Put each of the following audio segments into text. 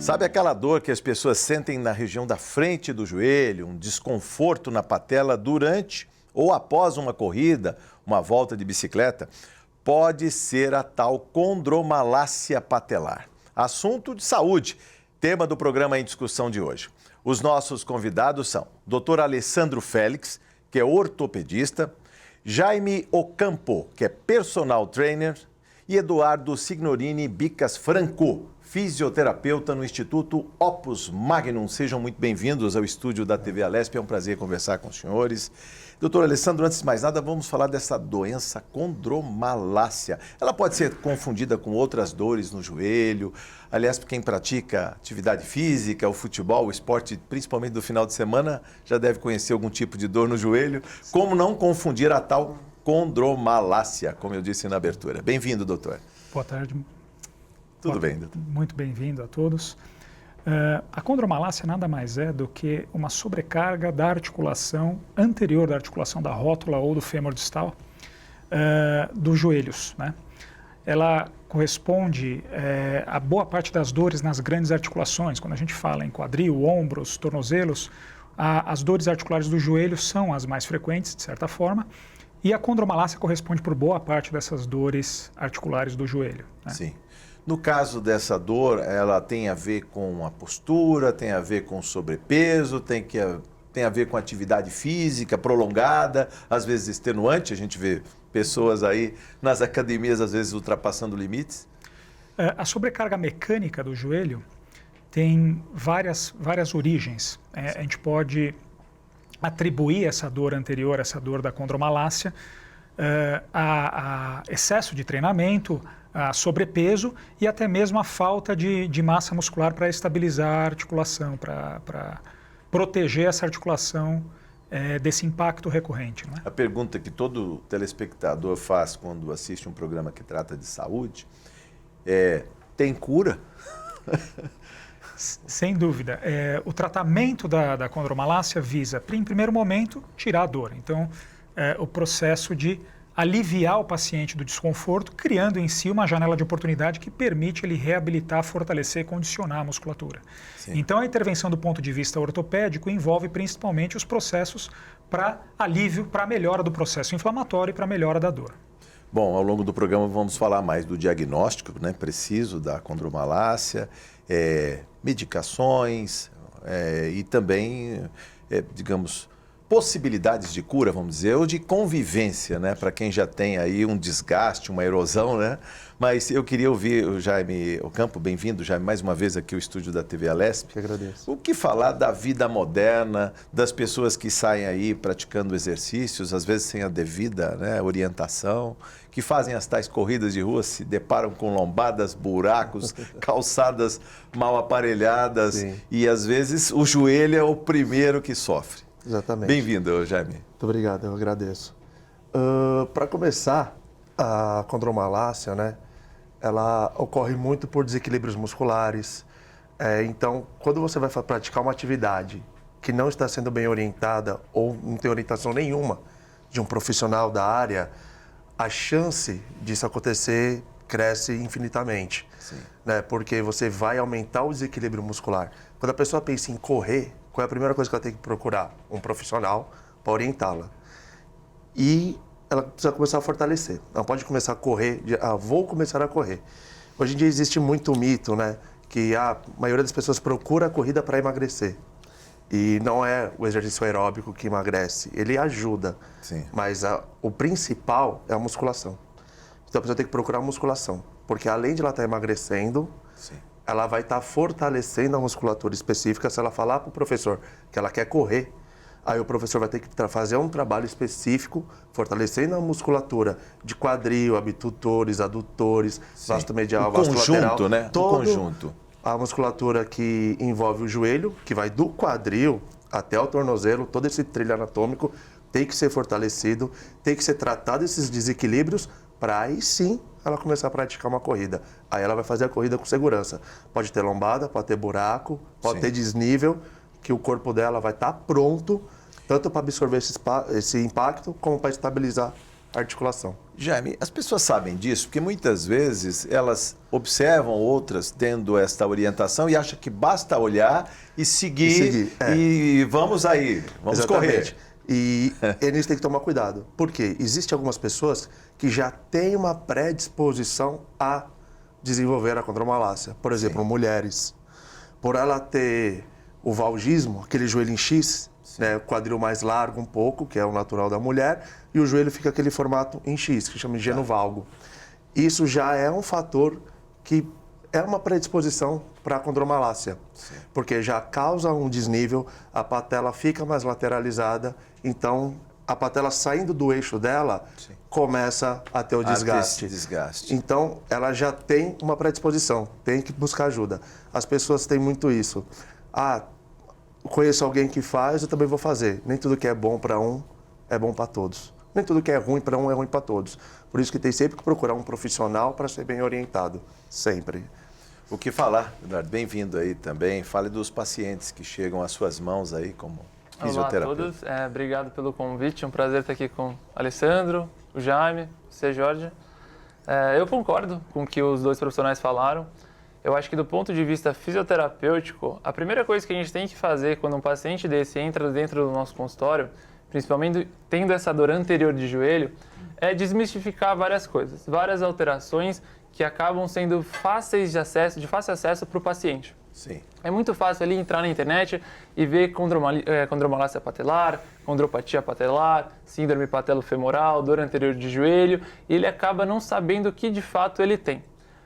Sabe aquela dor que as pessoas sentem na região da frente do joelho, um desconforto na patela durante ou após uma corrida, uma volta de bicicleta? Pode ser a tal condromalácia patelar. Assunto de saúde, tema do programa em discussão de hoje. Os nossos convidados são Dr. Alessandro Félix, que é ortopedista, Jaime Ocampo, que é personal trainer, e Eduardo Signorini Bicas Franco, fisioterapeuta no Instituto Opus Magnum. Sejam muito bem-vindos ao estúdio da TV Alesp. É um prazer conversar com os senhores. Doutor Alessandro, antes de mais nada, vamos falar dessa doença condromalácia. Ela pode ser confundida com outras dores no joelho. Aliás, quem pratica atividade física, o futebol, o esporte, principalmente do final de semana, já deve conhecer algum tipo de dor no joelho. Como não confundir a tal condromalácia, como eu disse na abertura. Bem-vindo, doutor. Boa tarde. Tudo bem, doutor? Muito bem-vindo a todos. A condromalácia nada mais é do que uma sobrecarga da articulação anterior da articulação da rótula ou do fêmur distal dos joelhos, né? Ela corresponde a boa parte das dores nas grandes articulações. Quando a gente fala em quadril, ombros, tornozelos, as dores articulares do joelho são as mais frequentes, de certa forma, e a condromalácia corresponde por boa parte dessas dores articulares do joelho, né? Sim. No caso dessa dor, ela tem a ver com a postura, tem a ver com sobrepeso, tem a ver com atividade física prolongada, às vezes extenuante. A gente vê pessoas aí nas academias, às vezes, ultrapassando limites. A sobrecarga mecânica do joelho tem várias origens. A gente pode atribuir essa dor anterior, essa dor da condromalácia, a excesso de treinamento, a sobrepeso e até mesmo a falta de massa muscular para estabilizar a articulação, para proteger essa articulação desse impacto recorrente, né? A pergunta que todo telespectador faz quando assiste um programa que trata de saúde é: tem cura? Sem dúvida. O tratamento da condromalácia visa, em primeiro momento, tirar a dor. Então, o processo de aliviar o paciente do desconforto, criando em si uma janela de oportunidade que permite ele reabilitar, fortalecer e condicionar a musculatura. Sim. Então, a intervenção do ponto de vista ortopédico envolve principalmente os processos para alívio, para melhora do processo inflamatório e para melhora da dor. Bom, ao longo do programa vamos falar mais do diagnóstico, né, preciso da condromalácia, medicações e também, digamos, possibilidades de cura, vamos dizer, ou de convivência, né, para quem já tem aí um desgaste, uma erosão, né? Mas eu queria ouvir o Jaime Ocampo. Bem-vindo, Jaime, mais uma vez aqui ao estúdio da TV Alesp. Eu agradeço. O que falar da vida moderna, das pessoas que saem aí praticando exercícios, às vezes sem a devida, né, orientação, que fazem as tais corridas de rua, se deparam com lombadas, buracos, calçadas mal aparelhadas. Sim. E às vezes o joelho é o primeiro que sofre. Exatamente. Bem-vindo, Jaime. Muito obrigado, eu agradeço. Para começar, a condromalácia, né, ela ocorre muito por desequilíbrios musculares. Então, quando você vai praticar uma atividade que não está sendo bem orientada ou não tem orientação nenhuma de um profissional da área, a chance disso acontecer cresce infinitamente. Sim. Né, porque você vai aumentar o desequilíbrio muscular. Quando a pessoa pensa em correr, qual é a primeira coisa que ela tem que procurar? Um profissional para orientá-la. E ela precisa começar a fortalecer. Ela pode começar a correr, vou começar a correr. Hoje em dia existe muito mito, né? Que a maioria das pessoas procura a corrida para emagrecer. E não é o exercício aeróbico que emagrece, ele ajuda. Sim. Mas o principal é a musculação. Então a pessoa tem que procurar a musculação. Porque além de ela estar emagrecendo, sim, ela vai estar fortalecendo a musculatura específica. Se ela falar para o professor que ela quer correr, aí o professor vai ter que fazer um trabalho específico, fortalecendo a musculatura de quadril, abdutores, adutores, vasto medial, vasto lateral. Né? Todo o conjunto. A musculatura que envolve o joelho, que vai do quadril até o tornozelo, todo esse trilho anatômico tem que ser fortalecido, tem que ser tratado esses desequilíbrios para aí sim ela começar a praticar uma corrida. Aí ela vai fazer a corrida com segurança. Pode ter lombada, pode ter buraco, pode ter desnível, que o corpo dela vai estar pronto, tanto para absorver esse impacto, como para estabilizar articulação. Jaime, as pessoas sabem disso porque muitas vezes elas observam outras tendo esta orientação e acham que basta olhar e seguir, e vamos aí, vamos Exatamente. correr. E eles têm que tomar cuidado. Por quê? Existem algumas pessoas que já têm uma predisposição a desenvolver a condromalácia. Por exemplo, mulheres. Por ela ter o valgismo, aquele joelho em X, né, o quadril mais largo um pouco, que é o natural da mulher, e o joelho fica aquele formato em X, que chama de genovalgo. Isso já é um fator que é uma predisposição para a condromalácia, porque já causa um desnível, a patela fica mais lateralizada, então a patela saindo do eixo dela começa a ter o desgaste. Então ela já tem uma predisposição, tem que buscar ajuda. As pessoas têm muito isso. Conheço alguém que faz, eu também vou fazer. Nem tudo que é bom para um é bom para todos. Nem tudo que é ruim para um é ruim para todos. Por isso que tem sempre que procurar um profissional para ser bem orientado. Sempre. O que falar, Eduardo? Bem-vindo aí também. Fale dos pacientes que chegam às suas mãos aí como fisioterapeuta. Olá a todos, obrigado pelo convite. É um prazer estar aqui com o Alessandro, o Jaime, você, Jorge. Eu concordo com o que os dois profissionais falaram. Eu acho que do ponto de vista fisioterapêutico, a primeira coisa que a gente tem que fazer quando um paciente desse entra dentro do nosso consultório, principalmente tendo essa dor anterior de joelho, é desmistificar várias coisas, várias alterações que acabam sendo fáceis de fácil acesso para o paciente. Sim. É muito fácil ali entrar na internet e ver condromalácia patelar, condropatia patelar, síndrome patelofemoral, dor anterior de joelho, e ele acaba não sabendo o que de fato ele tem.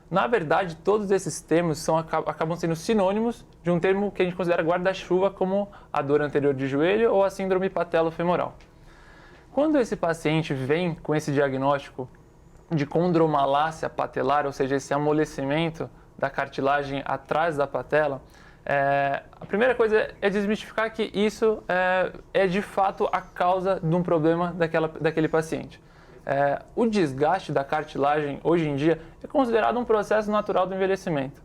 Na verdade, todos esses termos acabam sendo sinônimos de um termo que a gente considera guarda-chuva, como a dor anterior de joelho ou a síndrome patelofemoral. Quando esse paciente vem com esse diagnóstico de condromalácia patelar, ou seja, esse amolecimento da cartilagem atrás da patela, a primeira coisa é desmistificar que isso é de fato a causa de um problema daquele paciente. O desgaste da cartilagem, hoje em dia, é considerado um processo natural do envelhecimento.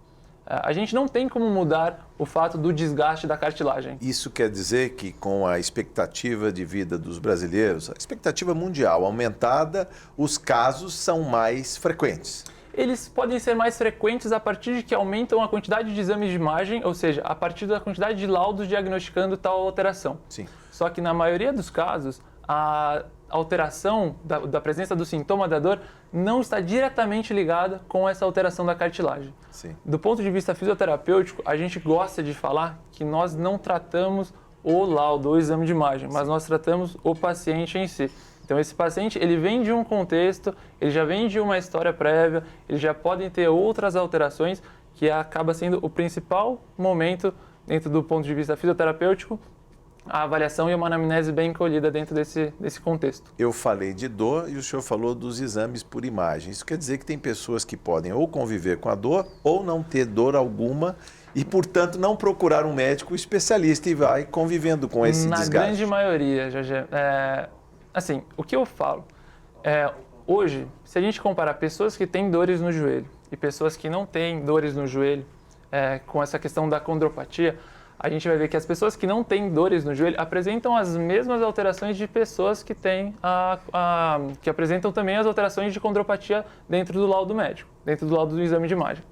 A gente não tem como mudar o fato do desgaste da cartilagem. Isso quer dizer que com a expectativa de vida dos brasileiros, a expectativa mundial aumentada, os casos são mais frequentes. Eles podem ser mais frequentes a partir de que aumentam a quantidade de exames de imagem, ou seja, a partir da quantidade de laudos diagnosticando tal alteração. Sim. Só que na maioria dos casos, a alteração da presença do sintoma da dor não está diretamente ligada com essa alteração da cartilagem. Sim. Do ponto de vista fisioterapêutico, a gente gosta de falar que nós não tratamos o laudo, o exame de imagem, mas nós tratamos o paciente em si. Então esse paciente, ele vem de um contexto, ele já vem de uma história prévia, ele já podem ter outras alterações que acaba sendo o principal momento dentro do ponto de vista fisioterapêutico, a avaliação e uma anamnese bem encolhida dentro desse contexto. Eu falei de dor e o senhor falou dos exames por imagem. Isso quer dizer que tem pessoas que podem ou conviver com a dor ou não ter dor alguma e, portanto, não procurar um médico especialista e vai convivendo com esse desgaste. Na grande maioria, Jorge. Assim, o que eu falo hoje, se a gente comparar pessoas que têm dores no joelho e pessoas que não têm dores no joelho, com essa questão da condropatia, a gente vai ver que as pessoas que não têm dores no joelho apresentam as mesmas alterações de pessoas que têm que apresentam também as alterações de condropatia dentro do laudo médico, dentro do laudo do exame de imagem.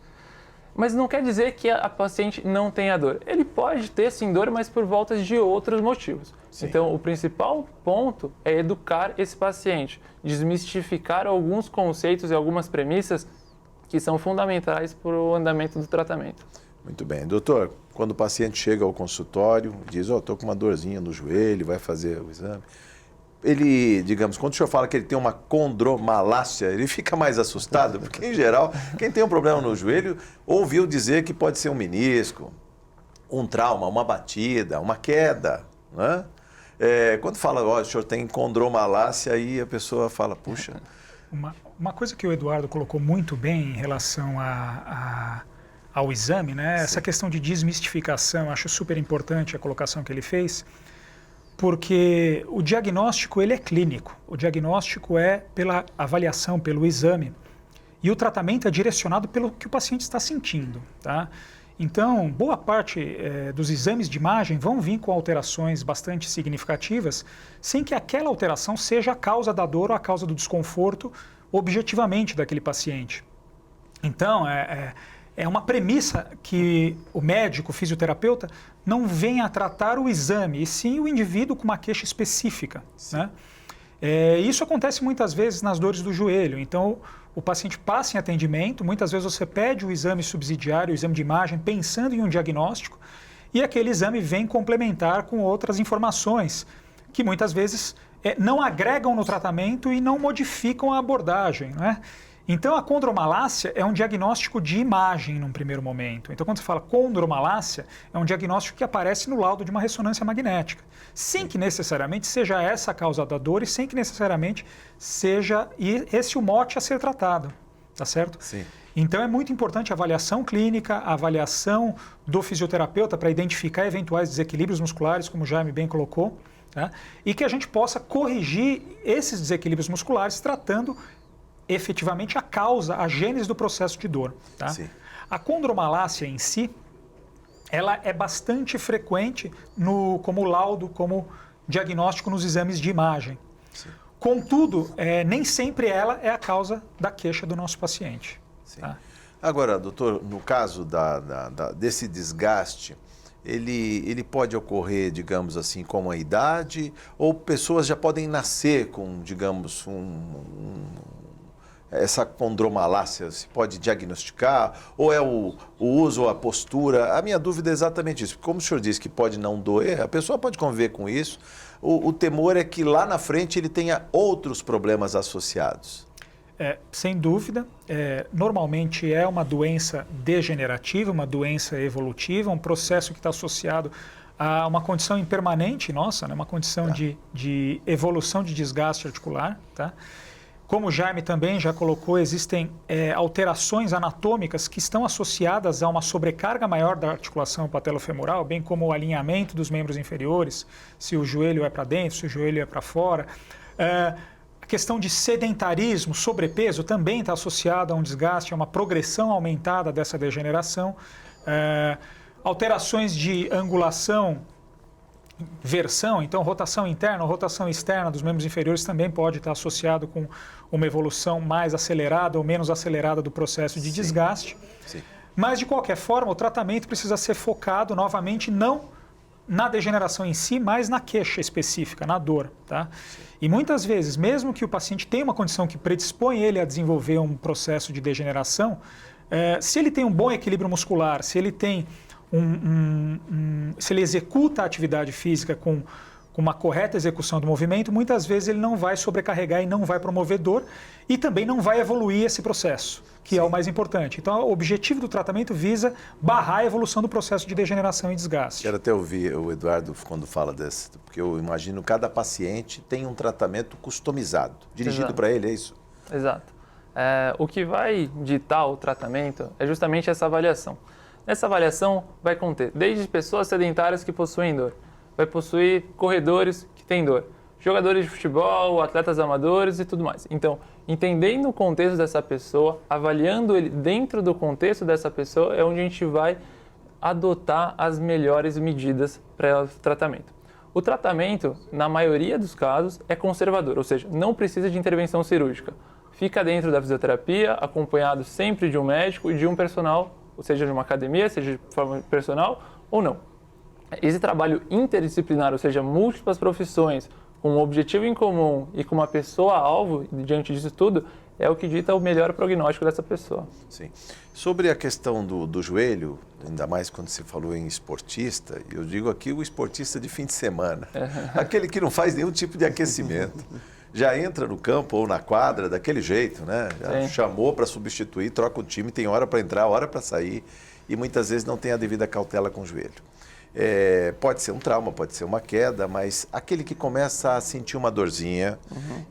Mas não quer dizer que a paciente não tenha dor. Ele pode ter sim dor, mas por volta de outros motivos. Sim. Então, o principal ponto é educar esse paciente, desmistificar alguns conceitos e algumas premissas que são fundamentais para o andamento do tratamento. Muito bem. Doutor, quando o paciente chega ao consultório, diz, estou com uma dorzinha no joelho, vai fazer o exame. Ele, digamos, quando o senhor fala que ele tem uma condromalácia, ele fica mais assustado, porque, em geral, quem tem um problema no joelho ouviu dizer que pode ser um menisco, um trauma, uma batida, uma queda, né? Quando fala, o senhor tem condromalácia, aí a pessoa fala, puxa... Uma coisa que o Eduardo colocou muito bem em relação ao exame, né? Essa questão de desmistificação, acho super importante a colocação que ele fez, porque o diagnóstico ele é clínico, o diagnóstico é pela avaliação, pelo exame, e o tratamento é direcionado pelo que o paciente está sentindo, tá? Então, boa parte dos exames de imagem vão vir com alterações bastante significativas, sem que aquela alteração seja a causa da dor ou a causa do desconforto objetivamente daquele paciente. Então, é uma premissa que o médico, o fisioterapeuta, não venha a tratar o exame, e sim o indivíduo com uma queixa específica, né? Isso acontece muitas vezes nas dores do joelho. Então, o paciente passa em atendimento, muitas vezes você pede o exame subsidiário, o exame de imagem, pensando em um diagnóstico, e aquele exame vem complementar com outras informações, que muitas vezes não agregam no tratamento e não modificam a abordagem, né? Então, a condromalácia é um diagnóstico de imagem num primeiro momento. Então, quando você fala condromalácia, é um diagnóstico que aparece no laudo de uma ressonância magnética, sem que necessariamente seja essa a causa da dor e sem que necessariamente seja esse o mote a ser tratado, tá certo? Sim. Então, é muito importante a avaliação clínica, a avaliação do fisioterapeuta para identificar eventuais desequilíbrios musculares, como o Jaime bem colocou, tá? E que a gente possa corrigir esses desequilíbrios musculares tratando efetivamente a causa, a gênese do processo de dor. Tá? Sim. A condromalácia em si, ela é bastante frequente como laudo, como diagnóstico nos exames de imagem. Sim. Contudo, nem sempre ela é a causa da queixa do nosso paciente. Tá? Agora, doutor, no caso desse desgaste, ele pode ocorrer, digamos assim, com a idade, ou pessoas já podem nascer com, digamos, essa condromalácia, se pode diagnosticar, ou é o uso ou a postura? A minha dúvida é exatamente isso. Como o senhor disse que pode não doer, a pessoa pode conviver com isso, o temor é que lá na frente ele tenha outros problemas associados. Sem dúvida, normalmente é uma doença degenerativa, uma doença evolutiva, um processo que está associado a uma condição impermanente nossa, né? Uma condição de evolução de desgaste articular, tá? Como o Jaime também já colocou, existem alterações anatômicas que estão associadas a uma sobrecarga maior da articulação patelofemoral, bem como o alinhamento dos membros inferiores, se o joelho é para dentro, se o joelho é para fora. A questão de sedentarismo, sobrepeso, também está associada a um desgaste, a uma progressão aumentada dessa degeneração. Alterações de angulação, versão, então rotação interna, rotação externa dos membros inferiores também pode estar associado com uma evolução mais acelerada ou menos acelerada do processo de desgaste. Sim. Mas, de qualquer forma, o tratamento precisa ser focado novamente não na degeneração em si, mas na queixa específica, na dor. Tá? E muitas vezes, mesmo que o paciente tenha uma condição que predispõe ele a desenvolver um processo de degeneração, se ele tem um bom equilíbrio muscular, se ele tem se ele executa a atividade física com uma correta execução do movimento, muitas vezes ele não vai sobrecarregar e não vai promover dor e também não vai evoluir esse processo, que é o mais importante. Então, o objetivo do tratamento visa barrar a evolução do processo de degeneração e desgaste. Quero até ouvir o Eduardo quando fala desse, porque eu imagino que cada paciente tem um tratamento customizado, dirigido para ele, é isso? Exato. O que vai ditar o tratamento é justamente essa avaliação. Nessa avaliação vai conter desde pessoas sedentárias que possuem dor, vai possuir corredores que têm dor, jogadores de futebol, atletas amadores e tudo mais. Então, entendendo o contexto dessa pessoa, avaliando ele dentro do contexto dessa pessoa, é onde a gente vai adotar as melhores medidas para o tratamento. O tratamento, na maioria dos casos, é conservador, ou seja, não precisa de intervenção cirúrgica. Fica dentro da fisioterapia, acompanhado sempre de um médico e de um personal, ou seja, de uma academia, seja de forma personal ou não. Esse trabalho interdisciplinar, ou seja, múltiplas profissões, com um objetivo em comum e com uma pessoa-alvo diante disso tudo, é o que dita o melhor prognóstico dessa pessoa. Sim. Sobre a questão do joelho, ainda mais quando você falou em esportista, eu digo aqui o esportista de fim de semana, aquele que não faz nenhum tipo de aquecimento. Já entra no campo ou na quadra daquele jeito, né? Já chamou para substituir, troca o time, tem hora para entrar, hora para sair e muitas vezes não tem a devida cautela com o joelho. Pode ser um trauma, pode ser uma queda, mas aquele que começa a sentir uma dorzinha,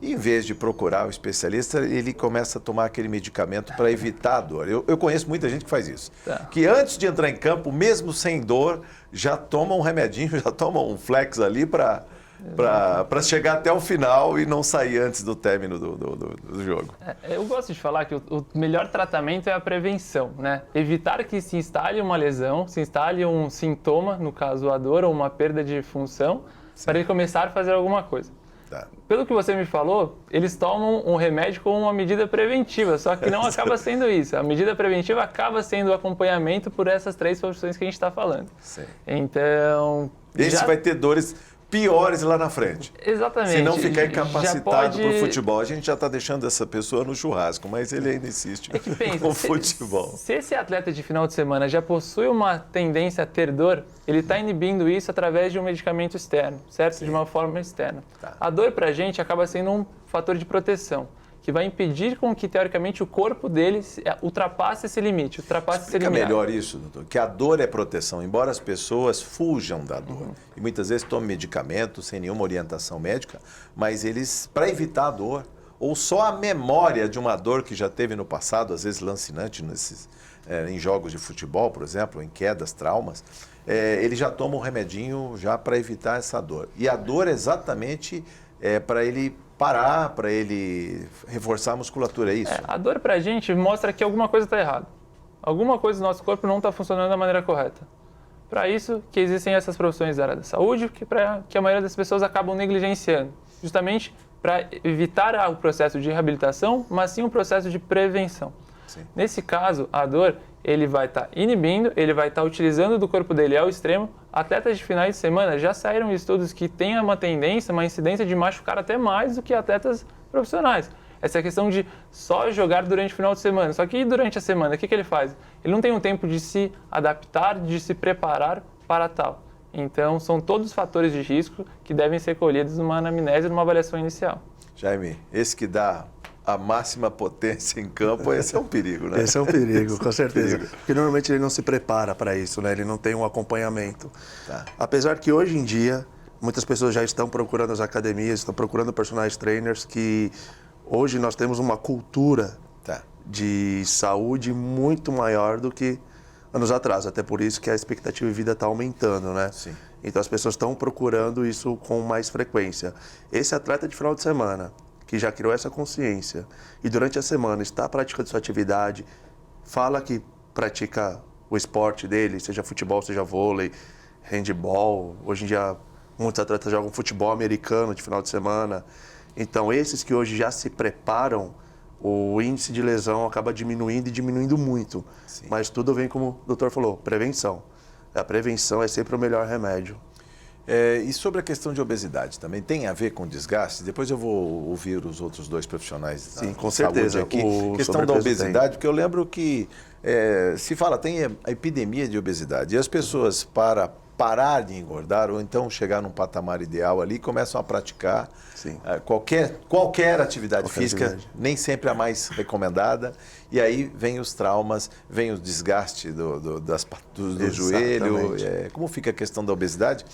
e em vez de procurar um especialista, ele começa a tomar aquele medicamento para evitar a dor. Eu conheço muita gente que faz isso, que antes de entrar em campo, mesmo sem dor, já toma um remedinho, já toma um flex ali para para chegar até o final e não sair antes do término do jogo. Eu gosto de falar que o melhor tratamento é a prevenção, né? Evitar que se instale uma lesão, se instale um sintoma, no caso a dor ou uma perda de função, para ele começar a fazer alguma coisa. Tá. Pelo que você me falou, eles tomam um remédio como uma medida preventiva, só que não acaba sendo isso. A medida preventiva acaba sendo o acompanhamento por essas 3 posições que a gente está falando. Sim. Então... Esse vai ter dores piores lá na frente. Exatamente. Se não ficar incapacitado para o pode... futebol, a gente já está deixando essa pessoa no churrasco, mas ele ainda insiste com o futebol. Se esse atleta de final de semana já possui uma tendência a ter dor, ele está inibindo isso através de um medicamento externo, certo? Sim. De uma forma externa. Tá. A dor para a gente acaba sendo um fator de proteção, que vai impedir com que, teoricamente, o corpo dele ultrapasse esse limite, ultrapasse esse limiar. Fica melhor isso, doutor, que a dor é proteção, embora as pessoas fujam da dor. E muitas vezes tomam medicamento sem nenhuma orientação médica, mas eles, para evitar a dor, ou só a memória de uma dor que já teve no passado, às vezes lancinante em jogos de futebol, por exemplo, em quedas, traumas, ele já toma um remedinho já para evitar essa dor. E a dor exatamente para ele parar, para ele reforçar a musculatura, é isso? A dor pra gente mostra que alguma coisa está errada. Alguma coisa do nosso corpo não está funcionando da maneira correta. Para isso que existem essas profissões da área da saúde que a maioria das pessoas acabam negligenciando, justamente para evitar o processo de reabilitação, mas sim um processo de prevenção. Sim. Nesse caso, a dor, ele vai estar inibindo, ele vai estar utilizando do corpo dele ao extremo. Atletas de finais de semana já saíram estudos que têm uma tendência, uma incidência de machucar até mais do que atletas profissionais. Essa é a questão de só jogar durante o final de semana. Só que durante a semana, o que ele faz? Ele não tem um tempo de se adaptar, de se preparar para tal. Então, são todos fatores de risco que devem ser colhidos numa anamnese, numa avaliação inicial. Jaime, esse que dá a máxima potência em campo, esse é um perigo, né? Esse é um perigo, com certeza. Porque normalmente ele não se prepara para isso, né? Ele não tem um acompanhamento. Tá. Apesar que hoje em dia, muitas pessoas já estão procurando as academias, estão procurando personagens trainers, que hoje nós temos uma cultura de saúde muito maior do que anos atrás. Até por isso que a expectativa de vida está aumentando, né? Sim. Então as pessoas estão procurando isso com mais frequência. Esse atleta de final de semana, que já criou essa consciência e durante a semana está praticando sua atividade, fala que pratica o esporte dele, seja futebol, seja vôlei, handebol. Hoje em dia, muitos atletas jogam futebol americano de final de semana. Então, esses que hoje já se preparam, o índice de lesão acaba diminuindo e diminuindo muito. Sim. Mas tudo vem, como o doutor falou, prevenção. A prevenção é sempre o melhor remédio. E sobre a questão de obesidade, também tem a ver com desgaste? Depois eu vou ouvir os outros 2 profissionais. Sim, com certeza. Aqui. Questão da obesidade, porque eu lembro que se fala, tem a epidemia de obesidade. E as pessoas, para parar de engordar ou então chegar num patamar ideal ali, começam a praticar qualquer atividade física, nem sempre a mais recomendada. E aí vem os traumas, vem o desgaste do joelho. Como fica a questão da obesidade?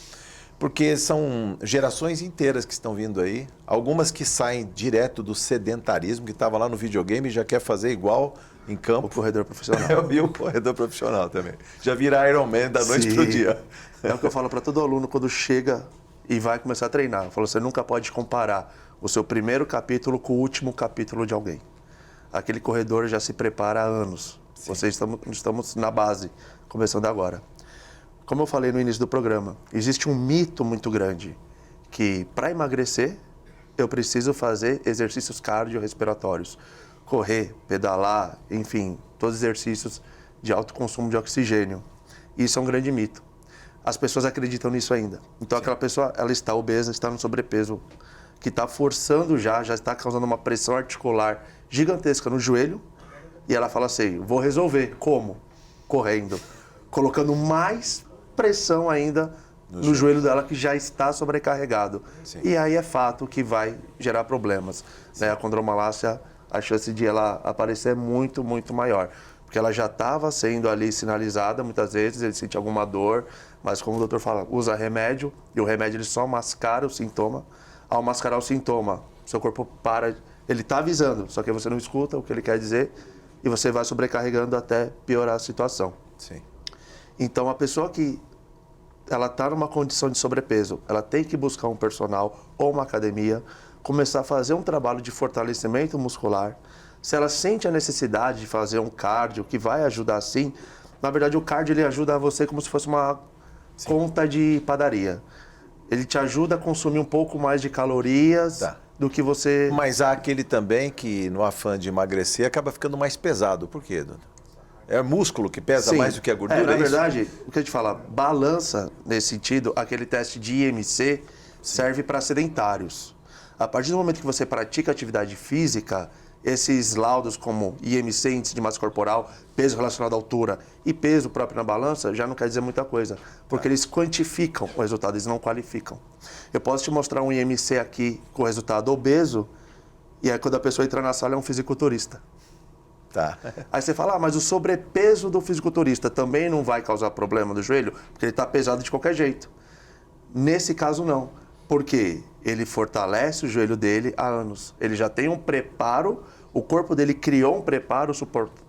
Porque são gerações inteiras que estão vindo aí, algumas que saem direto do sedentarismo, que estava lá no videogame e já quer fazer igual em campo. O corredor profissional. Eu vi o corredor profissional também. Já vira Iron Man da noite pro dia. É o que eu falo para todo aluno quando chega e vai começar a treinar. Eu falo, você nunca pode comparar o seu primeiro capítulo com o último capítulo de alguém. Aquele corredor já se prepara há anos. Estamos na base, começando agora. Como eu falei no início do programa, existe um mito muito grande que para emagrecer eu preciso fazer exercícios cardiorrespiratórios, correr, pedalar, enfim, todos os exercícios de alto consumo de oxigênio. Isso é um grande mito. As pessoas acreditam nisso ainda. Então aquela pessoa, ela está obesa, está no sobrepeso, que está forçando já está causando uma pressão articular gigantesca no joelho, e ela fala assim, vou resolver. Como? Correndo. Colocando mais pressão ainda no joelho dela, que já está sobrecarregado. Sim. E aí é fato que vai gerar problemas. Né? A condromalácia, a chance de ela aparecer é muito, muito maior. Porque ela já estava sendo ali sinalizada, muitas vezes ele sente alguma dor, mas como o doutor fala, usa remédio, e o remédio ele só mascara o sintoma. Ao mascarar o sintoma, seu corpo para, ele está avisando, só que você não escuta o que ele quer dizer, e você vai sobrecarregando até piorar a situação. Sim. Então, a pessoa que ela está numa condição de sobrepeso, ela tem que buscar um personal ou uma academia, começar a fazer um trabalho de fortalecimento muscular. Se ela sente a necessidade de fazer um cardio, que vai ajudar sim, na verdade o cardio ele ajuda você como se fosse uma conta de padaria. Ele te ajuda a consumir um pouco mais de calorias do que você... Mas há aquele também que, no afã de emagrecer, acaba ficando mais pesado. Por quê, doutor? É músculo que pesa mais do que a gordura? Na verdade, o que a gente fala, balança, nesse sentido, aquele teste de IMC serve para sedentários. A partir do momento que você pratica atividade física, esses laudos como IMC, índice de massa corporal, peso relacionado à altura e peso próprio na balança, já não quer dizer muita coisa, porque eles quantificam o resultado, eles não qualificam. Eu posso te mostrar um IMC aqui com o resultado obeso, e aí quando a pessoa entra na sala é um fisiculturista. Aí você fala, mas o sobrepeso do fisiculturista também não vai causar problema do joelho? Porque ele está pesado de qualquer jeito. Nesse caso, não. Porque ele fortalece o joelho dele há anos. Ele já tem um preparo, o corpo dele criou um preparo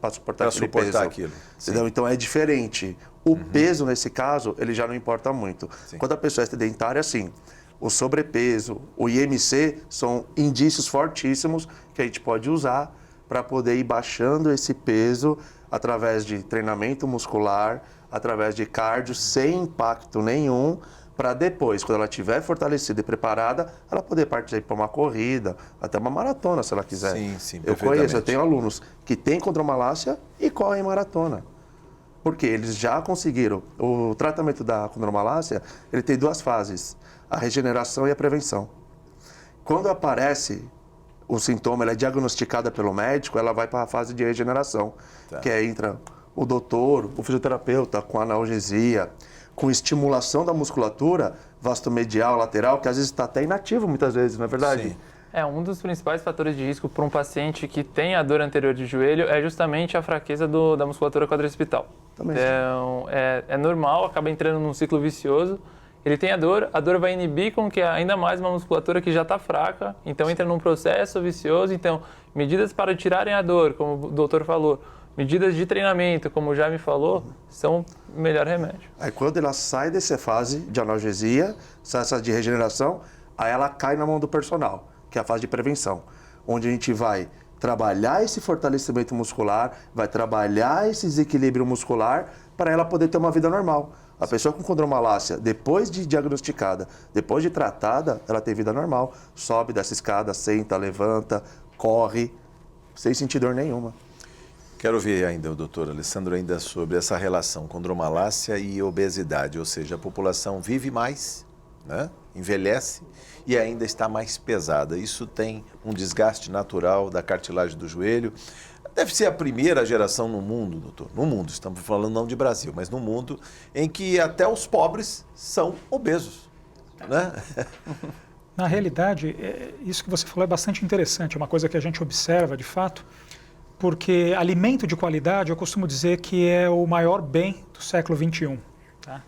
para suportar aquele peso. Aquilo. Entendeu? Então é diferente. O peso, nesse caso, ele já não importa muito. Sim. Quando a pessoa é sedentária, sim. O sobrepeso, o IMC são indícios fortíssimos que a gente pode usar para poder ir baixando esse peso através de treinamento muscular, através de cardio, sem impacto nenhum, para depois, quando ela estiver fortalecida e preparada, ela poder partir para uma corrida, até uma maratona, se ela quiser. Sim, eu conheço, eu tenho alunos que têm condromalácia e correm maratona. Porque eles já conseguiram. O tratamento da condromalácia, ele tem duas fases, a regeneração e a prevenção. Quando aparece o sintoma, ela é diagnosticada pelo médico, ela vai para a fase de regeneração, que é entra o doutor, o fisioterapeuta com analgesia, com estimulação da musculatura vastomedial, lateral, que às vezes está até inativo muitas vezes, não é verdade? Sim. Um dos principais fatores de risco para um paciente que tem a dor anterior de joelho é justamente a fraqueza da musculatura quadricipital. Também. Então, é normal, acaba entrando num ciclo vicioso. Ele tem a dor vai inibir com que ainda mais uma musculatura que já está fraca, então entra num processo vicioso. Então, medidas para tirarem a dor, como o doutor falou, medidas de treinamento, como o Jaime falou, são o melhor remédio. Aí quando ela sai dessa fase de analgesia, essa de regeneração, aí ela cai na mão do personal, que é a fase de prevenção, onde a gente vai trabalhar esse fortalecimento muscular, vai trabalhar esse desequilíbrio muscular para ela poder ter uma vida normal. A pessoa com condromalácia, depois de diagnosticada, depois de tratada, ela tem vida normal. Sobe dessa escada, senta, levanta, corre, sem sentir dor nenhuma. Quero ver ainda o doutor Alessandro ainda sobre essa relação condromalácia e obesidade, ou seja, a população vive mais, né? Envelhece e ainda está mais pesada. Isso tem um desgaste natural da cartilagem do joelho. Deve ser a primeira geração no mundo, doutor, no mundo, estamos falando não de Brasil, mas no mundo, em que até os pobres são obesos, né? Na realidade, isso que você falou é bastante interessante, é uma coisa que a gente observa de fato, porque alimento de qualidade, eu costumo dizer que é o maior bem do século XXI. Tá?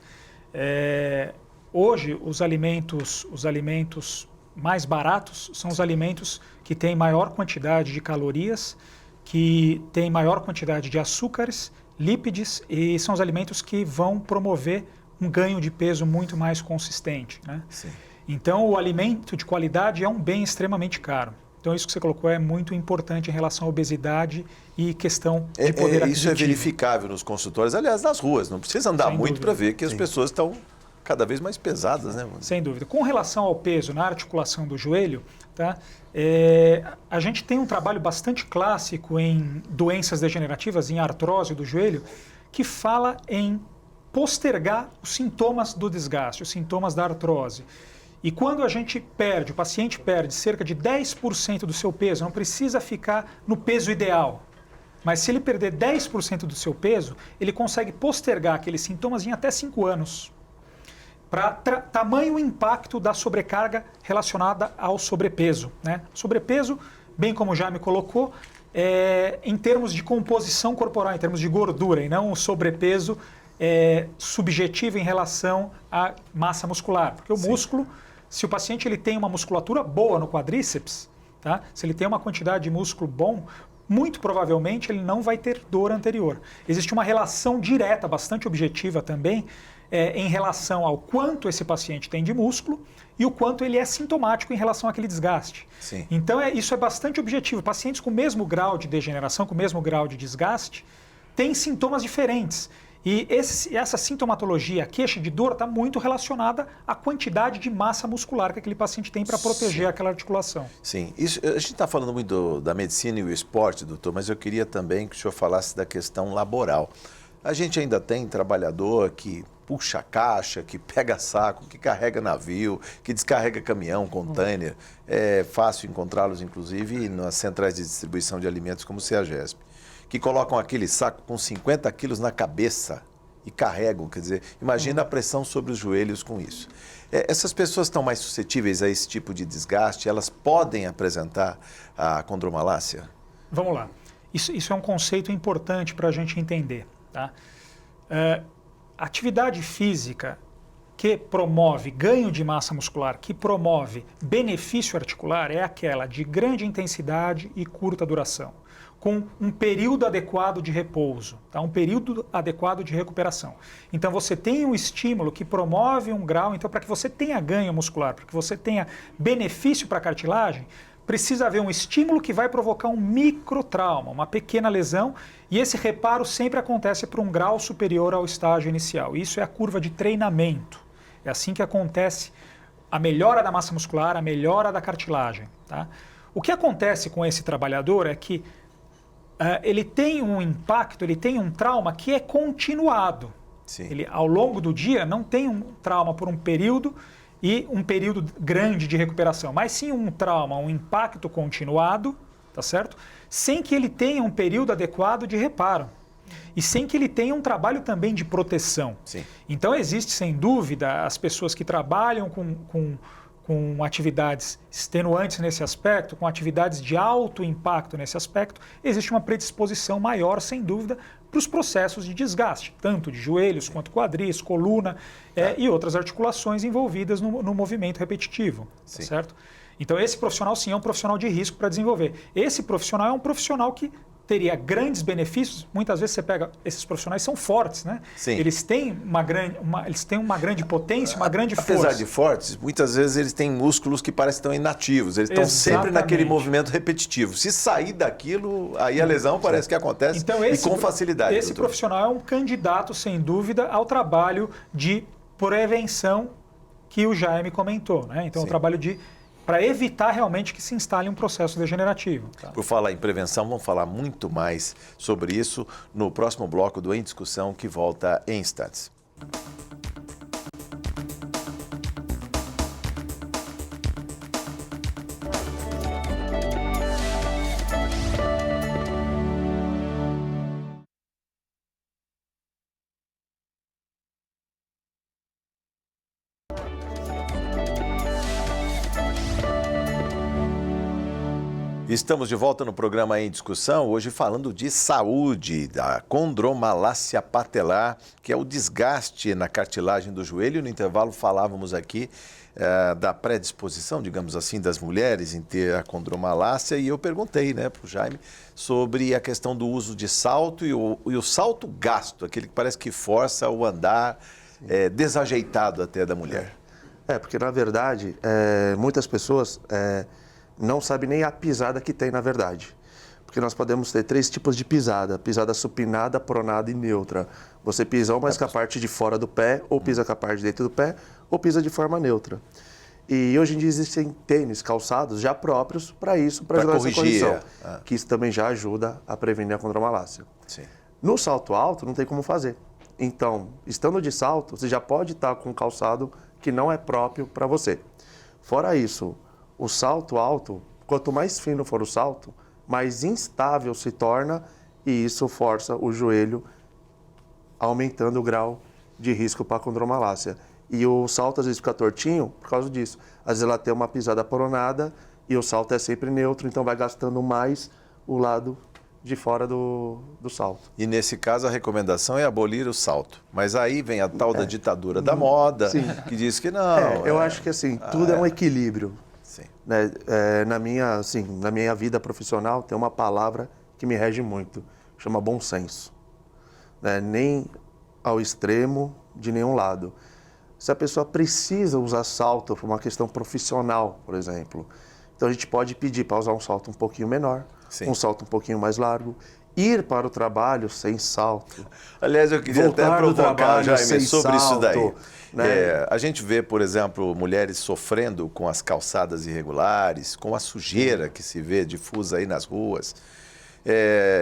Hoje, os alimentos mais baratos são os alimentos que têm maior quantidade de calorias, que têm maior quantidade de açúcares, lípides, e são os alimentos que vão promover um ganho de peso muito mais consistente. Né? Sim. Então, o alimento de qualidade é um bem extremamente caro. Então, isso que você colocou é muito importante em relação à obesidade e questão de poder aquisitivo. Isso é verificável nos consultórios, aliás, nas ruas. Não precisa andar muito para ver que as pessoas estão cada vez mais pesadas, né? Sem dúvida. Com relação ao peso na articulação do joelho, tá? A gente tem um trabalho bastante clássico em doenças degenerativas, em artrose do joelho, que fala em postergar os sintomas do desgaste, os sintomas da artrose. E quando a gente perde, o paciente perde cerca de 10% do seu peso, não precisa ficar no peso ideal. Mas se ele perder 10% do seu peso, ele consegue postergar aqueles sintomas em até 5 anos. Para tamanho impacto da sobrecarga relacionada ao sobrepeso. Né? Sobrepeso, bem como já me colocou, em termos de composição corporal, em termos de gordura, e não o sobrepeso subjetivo em relação à massa muscular. Porque o músculo, se o paciente ele tem uma musculatura boa no quadríceps, tá? Se ele tem uma quantidade de músculo bom, muito provavelmente ele não vai ter dor anterior. Existe uma relação direta, bastante objetiva também, em relação ao quanto esse paciente tem de músculo e o quanto ele é sintomático em relação àquele desgaste. Sim. Então isso é bastante objetivo. Pacientes com o mesmo grau de degeneração, com o mesmo grau de desgaste, têm sintomas diferentes. E essa sintomatologia, a queixa de dor, está muito relacionada à quantidade de massa muscular que aquele paciente tem para proteger aquela articulação. Sim, isso, a gente está falando muito da medicina e o esporte, doutor, mas eu queria também que o senhor falasse da questão laboral. A gente ainda tem trabalhador que puxa caixa, que pega saco, que carrega navio, que descarrega caminhão, container. É fácil encontrá-los, inclusive, nas centrais de distribuição de alimentos como o CEAGESP, que colocam aquele saco com 50 quilos na cabeça e carregam, quer dizer, imagina a pressão sobre os joelhos com isso. Essas pessoas estão mais suscetíveis a esse tipo de desgaste, elas podem apresentar a condromalácia? Vamos lá. Isso é um conceito importante para a gente entender. Tá? Atividade física que promove ganho de massa muscular, que promove benefício articular, é aquela de grande intensidade e curta duração, com um período adequado de repouso, tá? Um período adequado de recuperação. Então você tem um estímulo que promove um grau, então para que você tenha ganho muscular, para que você tenha benefício para a cartilagem, precisa haver um estímulo que vai provocar um microtrauma, uma pequena lesão, e esse reparo sempre acontece por um grau superior ao estágio inicial. Isso é a curva de treinamento. É assim que acontece a melhora da massa muscular, a melhora da cartilagem. Tá? O que acontece com esse trabalhador é que ele tem um impacto, ele tem um trauma que é continuado. Sim. Ele, ao longo do dia, não tem um trauma por um período e um período grande de recuperação, mas sim um trauma, um impacto continuado, tá certo? Sem que ele tenha um período adequado de reparo e sem que ele tenha um trabalho também de proteção. Sim. Então existe, sem dúvida, as pessoas que trabalham com atividades extenuantes nesse aspecto, com atividades de alto impacto nesse aspecto, existe uma predisposição maior, sem dúvida, para os processos de desgaste, tanto de joelhos quanto quadris, coluna e outras articulações envolvidas no movimento repetitivo, tá certo? Então esse profissional sim é um profissional de risco para desenvolver. Esse profissional é um profissional que teria grandes benefícios. Muitas vezes você pega, esses profissionais são fortes, né? Sim. Eles têm uma grande potência, uma grande força. Apesar de fortes, muitas vezes eles têm músculos que parecem estão inativos. Eles estão sempre naquele movimento repetitivo. Se sair daquilo, aí a lesão parece que acontece então, e com facilidade. Esse doutor. profissional é um candidato, sem dúvida, ao trabalho de prevenção que o Jaime comentou, né? Então, o trabalho para evitar realmente que se instale um processo degenerativo. Tá? Por falar em prevenção, vamos falar muito mais sobre isso no próximo bloco do Em Discussão, que volta em instantes. Estamos de volta no programa Em Discussão, hoje falando de saúde, da condromalácia patelar, que é o desgaste na cartilagem do joelho. No intervalo falávamos aqui da predisposição, digamos assim, das mulheres em ter a condromalácia, e eu perguntei para o Jaime sobre a questão do uso de salto e o salto gasto, aquele que parece que força o andar desajeitado até da mulher. Porque na verdade, muitas pessoas não sabem nem a pisada que tem na verdade. Porque nós podemos ter 3 tipos de pisada: pisada supinada, pronada e neutra. Você pisa ou mais com a parte de fora do pé, ou pisa com a parte de dentro do pé, ou pisa de forma neutra. E hoje em dia existem tênis, calçados já próprios para isso, para ajudar essa correção. Que isso também já ajuda a prevenir a condromalácia. Sim. No salto alto não tem como fazer. Então, estando de salto, você já pode estar com um calçado que não é próprio para você. Fora isso, o salto alto, quanto mais fino for o salto, mais instável se torna, e isso força o joelho, aumentando o grau de risco para a condromalácia. E o salto às vezes fica tortinho por causa disso. Às vezes ela tem uma pisada pronada e o salto é sempre neutro, então vai gastando mais o lado de fora do salto. E nesse caso a recomendação é abolir o salto. Mas aí vem a tal da ditadura da moda, que diz que não. Eu acho que assim, tudo é um equilíbrio. Sim. Na minha vida profissional tem uma palavra que me rege muito, chama bom senso. Né? Nem ao extremo de nenhum lado. Se a pessoa precisa usar salto por uma questão profissional, por exemplo, então a gente pode pedir para usar um salto um pouquinho menor, Sim. um salto um pouquinho mais largo, ir para o trabalho sem salto. Aliás, eu queria até Voltar do provocar, trabalho Jaime, sem sobre isso daí. salto, né? A gente vê, por exemplo, mulheres sofrendo com as calçadas irregulares, com a sujeira que se vê difusa aí nas ruas.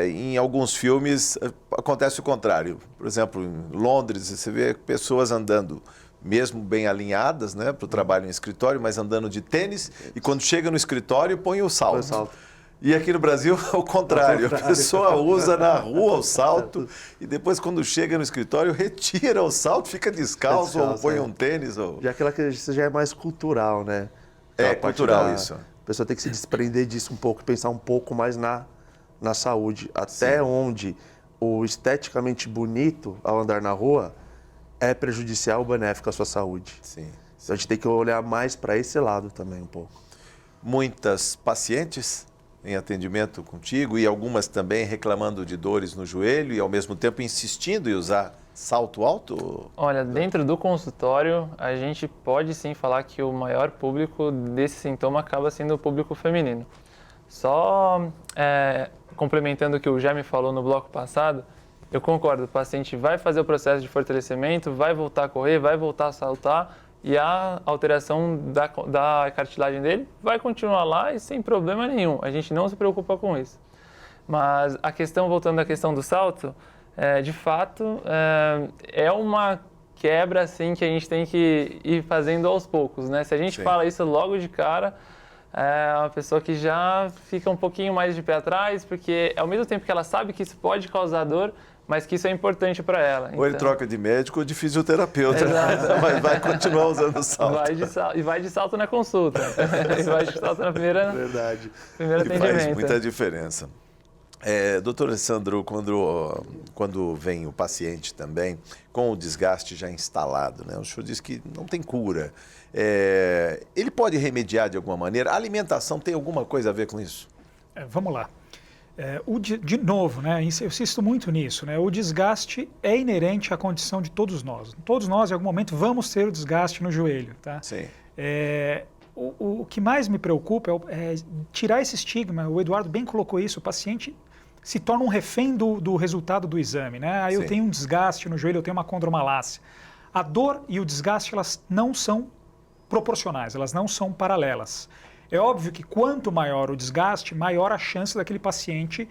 Em alguns filmes acontece o contrário. Por exemplo, em Londres, você vê pessoas andando mesmo bem alinhadas, né, para o trabalho em escritório, mas andando de tênis, e quando chega no escritório põe o salto. Põe o salto. E aqui no Brasil, ao contrário, a pessoa usa na rua o salto e depois, quando chega no escritório, retira o salto, fica descalço ou põe um tênis. Ou... Já aquela que isso já é mais cultural, né? É cultural isso. A pessoa tem que se desprender disso um pouco, pensar um pouco mais na saúde. Até onde o esteticamente bonito ao andar na rua é prejudicial ou benéfico à sua saúde. Sim. Então a gente tem que olhar mais para esse lado também um pouco. Muitas pacientes em atendimento contigo e algumas também reclamando de dores no joelho e ao mesmo tempo insistindo em usar salto alto? Olha, dentro do consultório, a gente pode sim falar que o maior público desse sintoma acaba sendo o público feminino. Só complementando o que o Jaime falou no bloco passado, eu concordo, o paciente vai fazer o processo de fortalecimento, vai voltar a correr, vai voltar a saltar e a alteração da cartilagem dele vai continuar lá e sem problema nenhum. A gente não se preocupa com isso. Mas a questão, voltando à questão do salto, de fato, é uma quebra assim, que a gente tem que ir fazendo aos poucos, né? Se a gente fala isso logo de cara, é uma pessoa que já fica um pouquinho mais de pé atrás, porque ao mesmo tempo que ela sabe que isso pode causar dor, mas que isso é importante para ela. Ou ele troca de médico ou de fisioterapeuta, mas vai continuar usando o salto. Vai de salto na consulta, e vai de salto na primeiro atendimento. Faz muita diferença. Doutor Alessandro, quando vem o paciente também com o desgaste já instalado, né? O senhor disse que não tem cura. Ele pode remediar de alguma maneira? A alimentação tem alguma coisa a ver com isso? Vamos lá. De novo, né, eu insisto muito nisso, né, o desgaste é inerente à condição de todos nós. Todos nós, em algum momento, vamos ter o desgaste no joelho. Tá? Sim. O que mais me preocupa é tirar esse estigma. O Eduardo bem colocou isso, o paciente se torna um refém do resultado do exame. Né? Aí eu tenho um desgaste no joelho, eu tenho uma condromalácia. A dor e o desgaste, elas não são proporcionais, elas não são paralelas. É óbvio que quanto maior o desgaste, maior a chance daquele paciente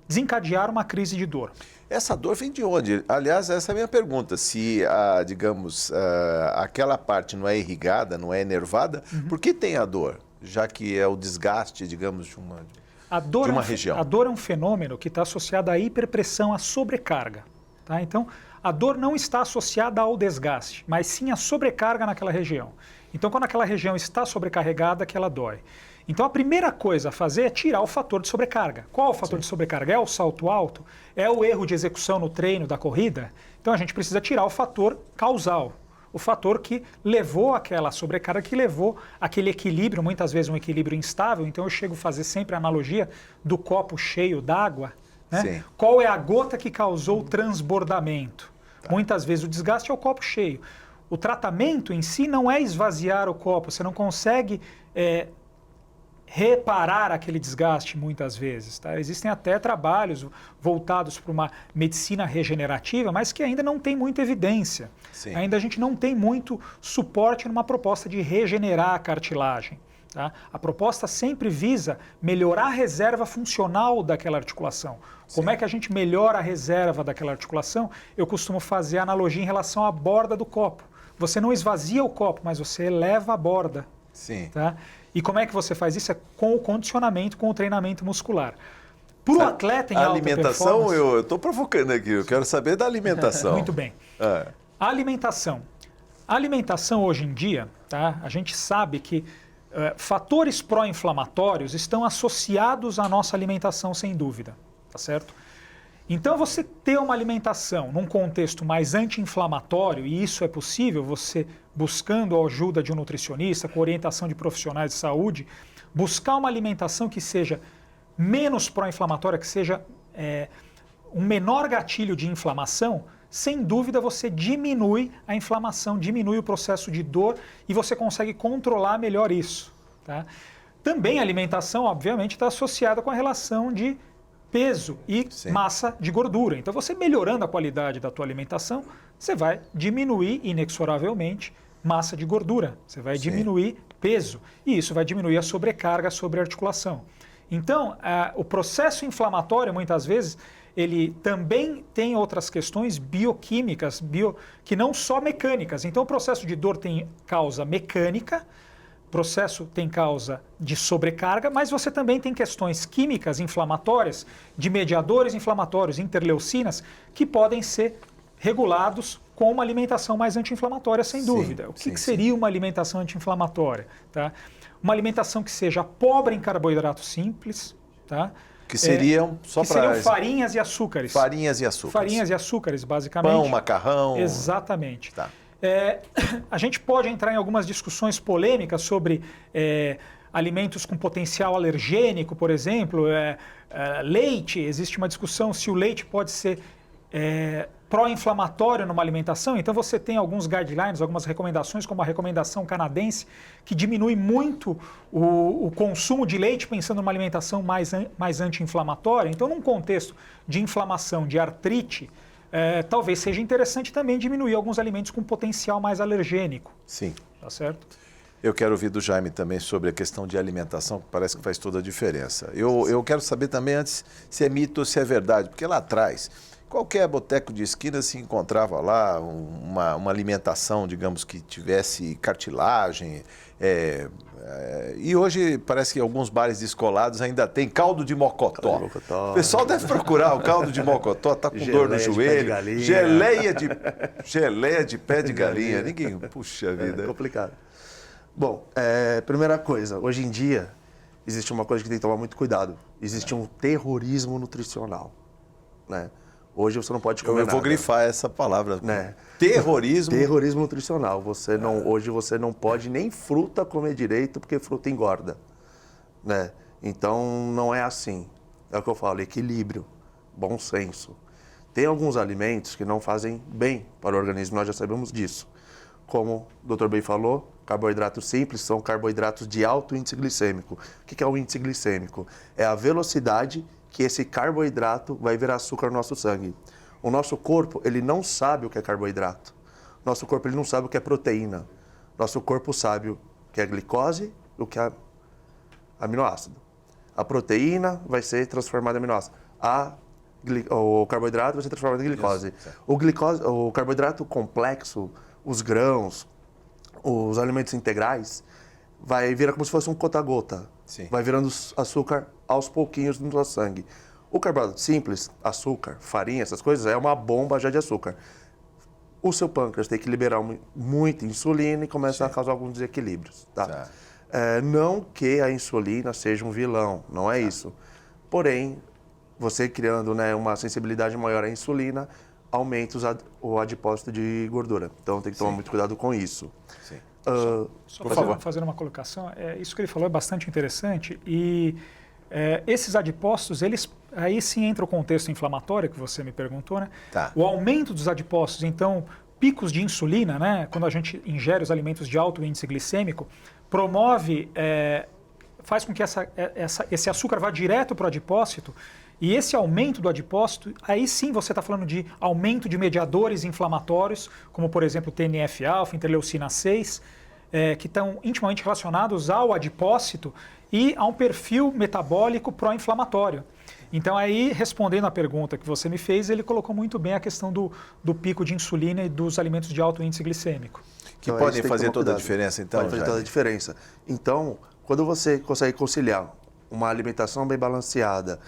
desencadear uma crise de dor. Essa dor vem de onde? Aliás, essa é a minha pergunta. Se, aquela parte não é irrigada, não é enervada, por que tem a dor? Já que é o desgaste, digamos, de uma região. A dor é um fenômeno que está associado à hiperpressão, à sobrecarga. Tá? Então, a dor não está associada ao desgaste, mas sim à sobrecarga naquela região. Então, quando aquela região está sobrecarregada, que ela dói. Então, a primeira coisa a fazer é tirar o fator de sobrecarga. Qual é o fator de sobrecarga? É o salto alto? É o erro de execução no treino da corrida? Então, a gente precisa tirar o fator causal. O fator que levou aquela sobrecarga, que levou aquele equilíbrio, muitas vezes um equilíbrio instável. Então, eu chego a fazer sempre a analogia do copo cheio d'água. Né? Qual é a gota que causou o transbordamento? Muitas vezes o desgaste é o copo cheio. O tratamento em si não é esvaziar o copo, você não consegue reparar aquele desgaste muitas vezes. Tá? Existem até trabalhos voltados para uma medicina regenerativa, mas que ainda não tem muita evidência. Ainda a gente não tem muito suporte numa proposta de regenerar a cartilagem. Tá? A proposta sempre visa melhorar a reserva funcional daquela articulação. Como é que a gente melhora a reserva daquela articulação? Eu costumo fazer a analogia em relação à borda do copo. Você não esvazia o copo, mas você eleva a borda. Tá? E como é que você faz isso? É com o condicionamento, com o treinamento muscular. Para o atleta em alta performance... A alimentação, eu estou provocando aqui, eu quero saber da alimentação. Muito bem. A alimentação. A alimentação hoje em dia, tá? A gente sabe que fatores pró-inflamatórios estão associados à nossa alimentação, sem dúvida. Tá certo? Então, você ter uma alimentação num contexto mais anti-inflamatório, e isso é possível, você buscando a ajuda de um nutricionista, com orientação de profissionais de saúde, buscar uma alimentação que seja menos pró-inflamatória, que seja um menor gatilho de inflamação, sem dúvida você diminui a inflamação, diminui o processo de dor e você consegue controlar melhor isso. Tá? Também a alimentação, obviamente, está associada com a relação de peso e massa de gordura. Então, você melhorando a qualidade da tua alimentação, você vai diminuir inexoravelmente massa de gordura, você vai diminuir peso e isso vai diminuir a sobrecarga sobre a articulação. Então, o processo inflamatório, muitas vezes, ele também tem outras questões bioquímicas, que não só mecânicas. Então, o processo de dor tem causa mecânica, o processo tem causa de sobrecarga, mas você também tem questões químicas inflamatórias, de mediadores inflamatórios, interleucinas, que podem ser regulados com uma alimentação mais anti-inflamatória, sem dúvida. O que seria uma alimentação anti-inflamatória? Tá? Uma alimentação que seja pobre em carboidratos simples, tá? Que seriam, seriam farinhas e açúcares. Farinhas e açúcares. Farinhas e açúcares, basicamente. Pão, macarrão. Exatamente. Tá. A gente pode entrar em algumas discussões polêmicas sobre alimentos com potencial alergênico, por exemplo. Leite, existe uma discussão se o leite pode ser pró-inflamatório numa alimentação. Então você tem alguns guidelines, algumas recomendações, como a recomendação canadense, que diminui muito o consumo de leite, pensando numa alimentação mais anti-inflamatória. Então, num contexto de inflamação, de artrite, talvez seja interessante também diminuir alguns alimentos com potencial mais alergênico. Sim. Tá certo? Eu quero ouvir do Jaime também sobre a questão de alimentação, que parece que faz toda a diferença. Eu quero saber também antes se é mito ou se é verdade, porque lá atrás, qualquer boteco de esquina se encontrava lá uma alimentação, digamos, que tivesse cartilagem. E hoje parece que alguns bares descolados ainda tem caldo de mocotó. O pessoal deve procurar o caldo de mocotó, tá com dor no joelho. Geleia de pé de galinha. Ninguém, puxa vida. É complicado. Bom, primeira coisa, hoje em dia existe uma coisa que tem que tomar muito cuidado. Existe um terrorismo nutricional, né? Hoje você não pode comer nada. Eu vou grifar essa palavra. Né? Terrorismo. Terrorismo nutricional. Hoje você não pode nem fruta comer direito, porque fruta engorda. Né? Então, não é assim. É o que eu falo, equilíbrio, bom senso. Tem alguns alimentos que não fazem bem para o organismo, nós já sabemos disso. Como o Dr. Bey falou, carboidratos simples são carboidratos de alto índice glicêmico. O que é o índice glicêmico? É a velocidade que esse carboidrato vai virar açúcar no nosso sangue. O nosso corpo, ele não sabe o que é carboidrato. Nosso corpo, ele não sabe o que é proteína. Nosso corpo sabe o que é glicose e o que é aminoácido. A proteína vai ser transformada em aminoácido. O carboidrato vai ser transformado em glicose. O carboidrato complexo, os grãos, os alimentos integrais, vai virar como se fosse um gota-gota. Vai virando açúcar aos pouquinhos no nosso sangue. O carboidrato simples, açúcar, farinha, essas coisas, é uma bomba já de açúcar. O seu pâncreas tem que liberar muita insulina e começa a causar alguns desequilíbrios. Tá? Não que a insulina seja um vilão, não é isso. Porém, você criando, né, uma sensibilidade maior à insulina, aumenta o adipócito de gordura. Então tem que tomar muito cuidado com isso. Só fazer uma colocação, isso que ele falou é bastante interessante e esses adipócitos, aí sim entra o contexto inflamatório que você me perguntou, né? Tá. O aumento dos adipócitos, então, picos de insulina, né? Quando a gente ingere os alimentos de alto índice glicêmico, promove, faz com que esse açúcar vá direto para o adipócito. E esse aumento do adipócito, aí sim você está falando de aumento de mediadores inflamatórios, como por exemplo TNF-alfa, interleucina 6, que estão intimamente relacionados ao adipócito e a um perfil metabólico pró-inflamatório. Então aí, respondendo à pergunta que você me fez, ele colocou muito bem a questão do pico de insulina e dos alimentos de alto índice glicêmico. Que podem fazer toda a diferença, então? Pode fazer toda a diferença. Então, quando você consegue conciliar uma alimentação bem balanceada,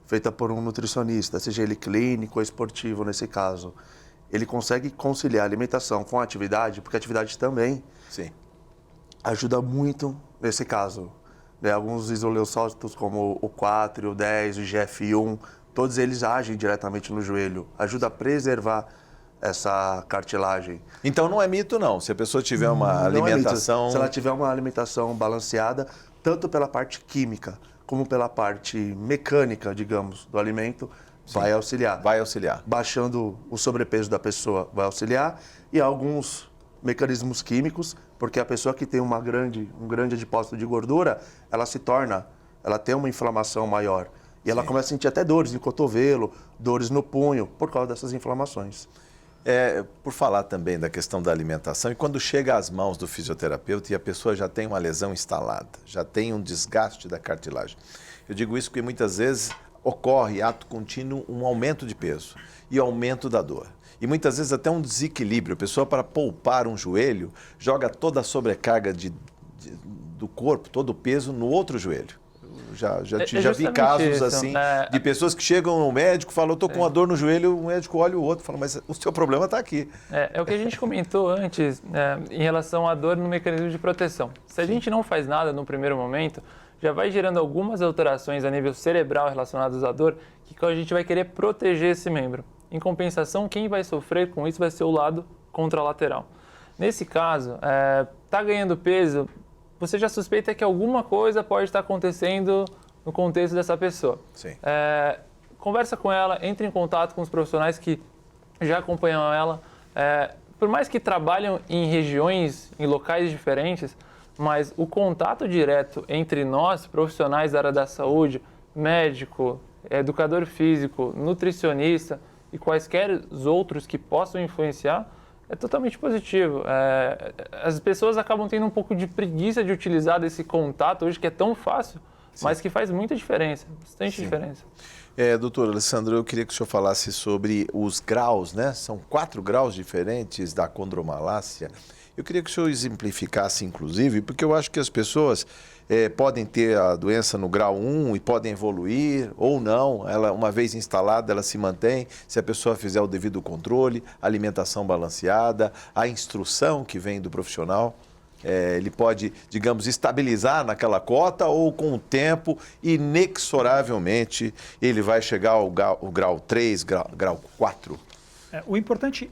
feita por um nutricionista, seja ele clínico ou esportivo nesse caso, ele consegue conciliar a alimentação com a atividade, porque a atividade também ajuda muito nesse caso. Né? Alguns isoleucócitos como o 4, o 10, o GF1, todos eles agem diretamente no joelho, ajuda a preservar essa cartilagem. Então não é mito não, se a pessoa tiver uma alimentação... Se ela tiver uma alimentação balanceada, tanto pela parte química como pela parte mecânica, digamos, do alimento, vai auxiliar. Vai auxiliar. Baixando o sobrepeso da pessoa vai auxiliar e alguns mecanismos químicos, porque a pessoa que tem um grande depósito de gordura, ela tem uma inflamação maior. E ela começa a sentir até dores no cotovelo, dores no punho, por causa dessas inflamações. Por falar também da questão da alimentação, e quando chega às mãos do fisioterapeuta e a pessoa já tem uma lesão instalada, já tem um desgaste da cartilagem. Eu digo isso porque muitas vezes ocorre, ato contínuo, um aumento de peso e aumento da dor. E muitas vezes até um desequilíbrio. A pessoa, para poupar um joelho, joga toda a sobrecarga do corpo, todo o peso no outro joelho. Já vi casos isso. assim, de pessoas que chegam no médico e falam, eu estou com uma dor no joelho, o médico olha o outro e fala, mas o seu problema está aqui. É o que a gente comentou antes em relação à dor no mecanismo de proteção. Se a gente não faz nada no primeiro momento, já vai gerando algumas alterações a nível cerebral relacionadas à dor, que a gente vai querer proteger esse membro. Em compensação, quem vai sofrer com isso vai ser o lado contralateral. Nesse caso, está ganhando peso, você já suspeita que alguma coisa pode estar acontecendo no contexto dessa pessoa. Sim. Conversa com ela, entre em contato com os profissionais que já acompanham ela. Por mais que trabalham em regiões, em locais diferentes, mas o contato direto entre nós, profissionais da área da saúde, médico, educador físico, nutricionista e quaisquer outros que possam influenciar, é totalmente positivo. As pessoas acabam tendo um pouco de preguiça de utilizar desse contato hoje, que é tão fácil, mas que faz muita diferença, bastante diferença. Doutor Alessandro, eu queria que o senhor falasse sobre os graus, né? São 4 graus diferentes da condromalácia. Eu queria que o senhor exemplificasse, inclusive, porque eu acho que as pessoas podem ter a doença no grau 1 e podem evoluir ou não. Ela, uma vez instalada, ela se mantém se a pessoa fizer o devido controle, alimentação balanceada, a instrução que vem do profissional. Ele pode, digamos, estabilizar naquela cota ou com o tempo, inexoravelmente, ele vai chegar ao grau 3, grau 4. O importante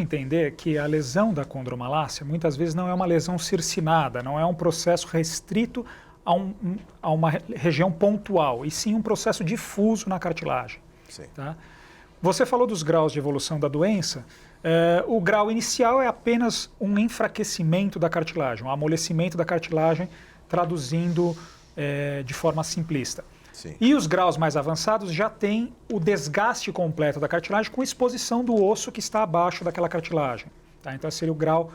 entender é que a lesão da condromalácia muitas vezes não é uma lesão circinada, não é um processo restrito a uma região pontual, e sim um processo difuso na cartilagem. Sim. Tá? Você falou dos graus de evolução da doença. O grau inicial é apenas um enfraquecimento da cartilagem, um amolecimento da cartilagem, traduzindo de forma simplista. Sim. E os graus mais avançados já têm o desgaste completo da cartilagem com exposição do osso que está abaixo daquela cartilagem. Tá? Então, esse seria o grau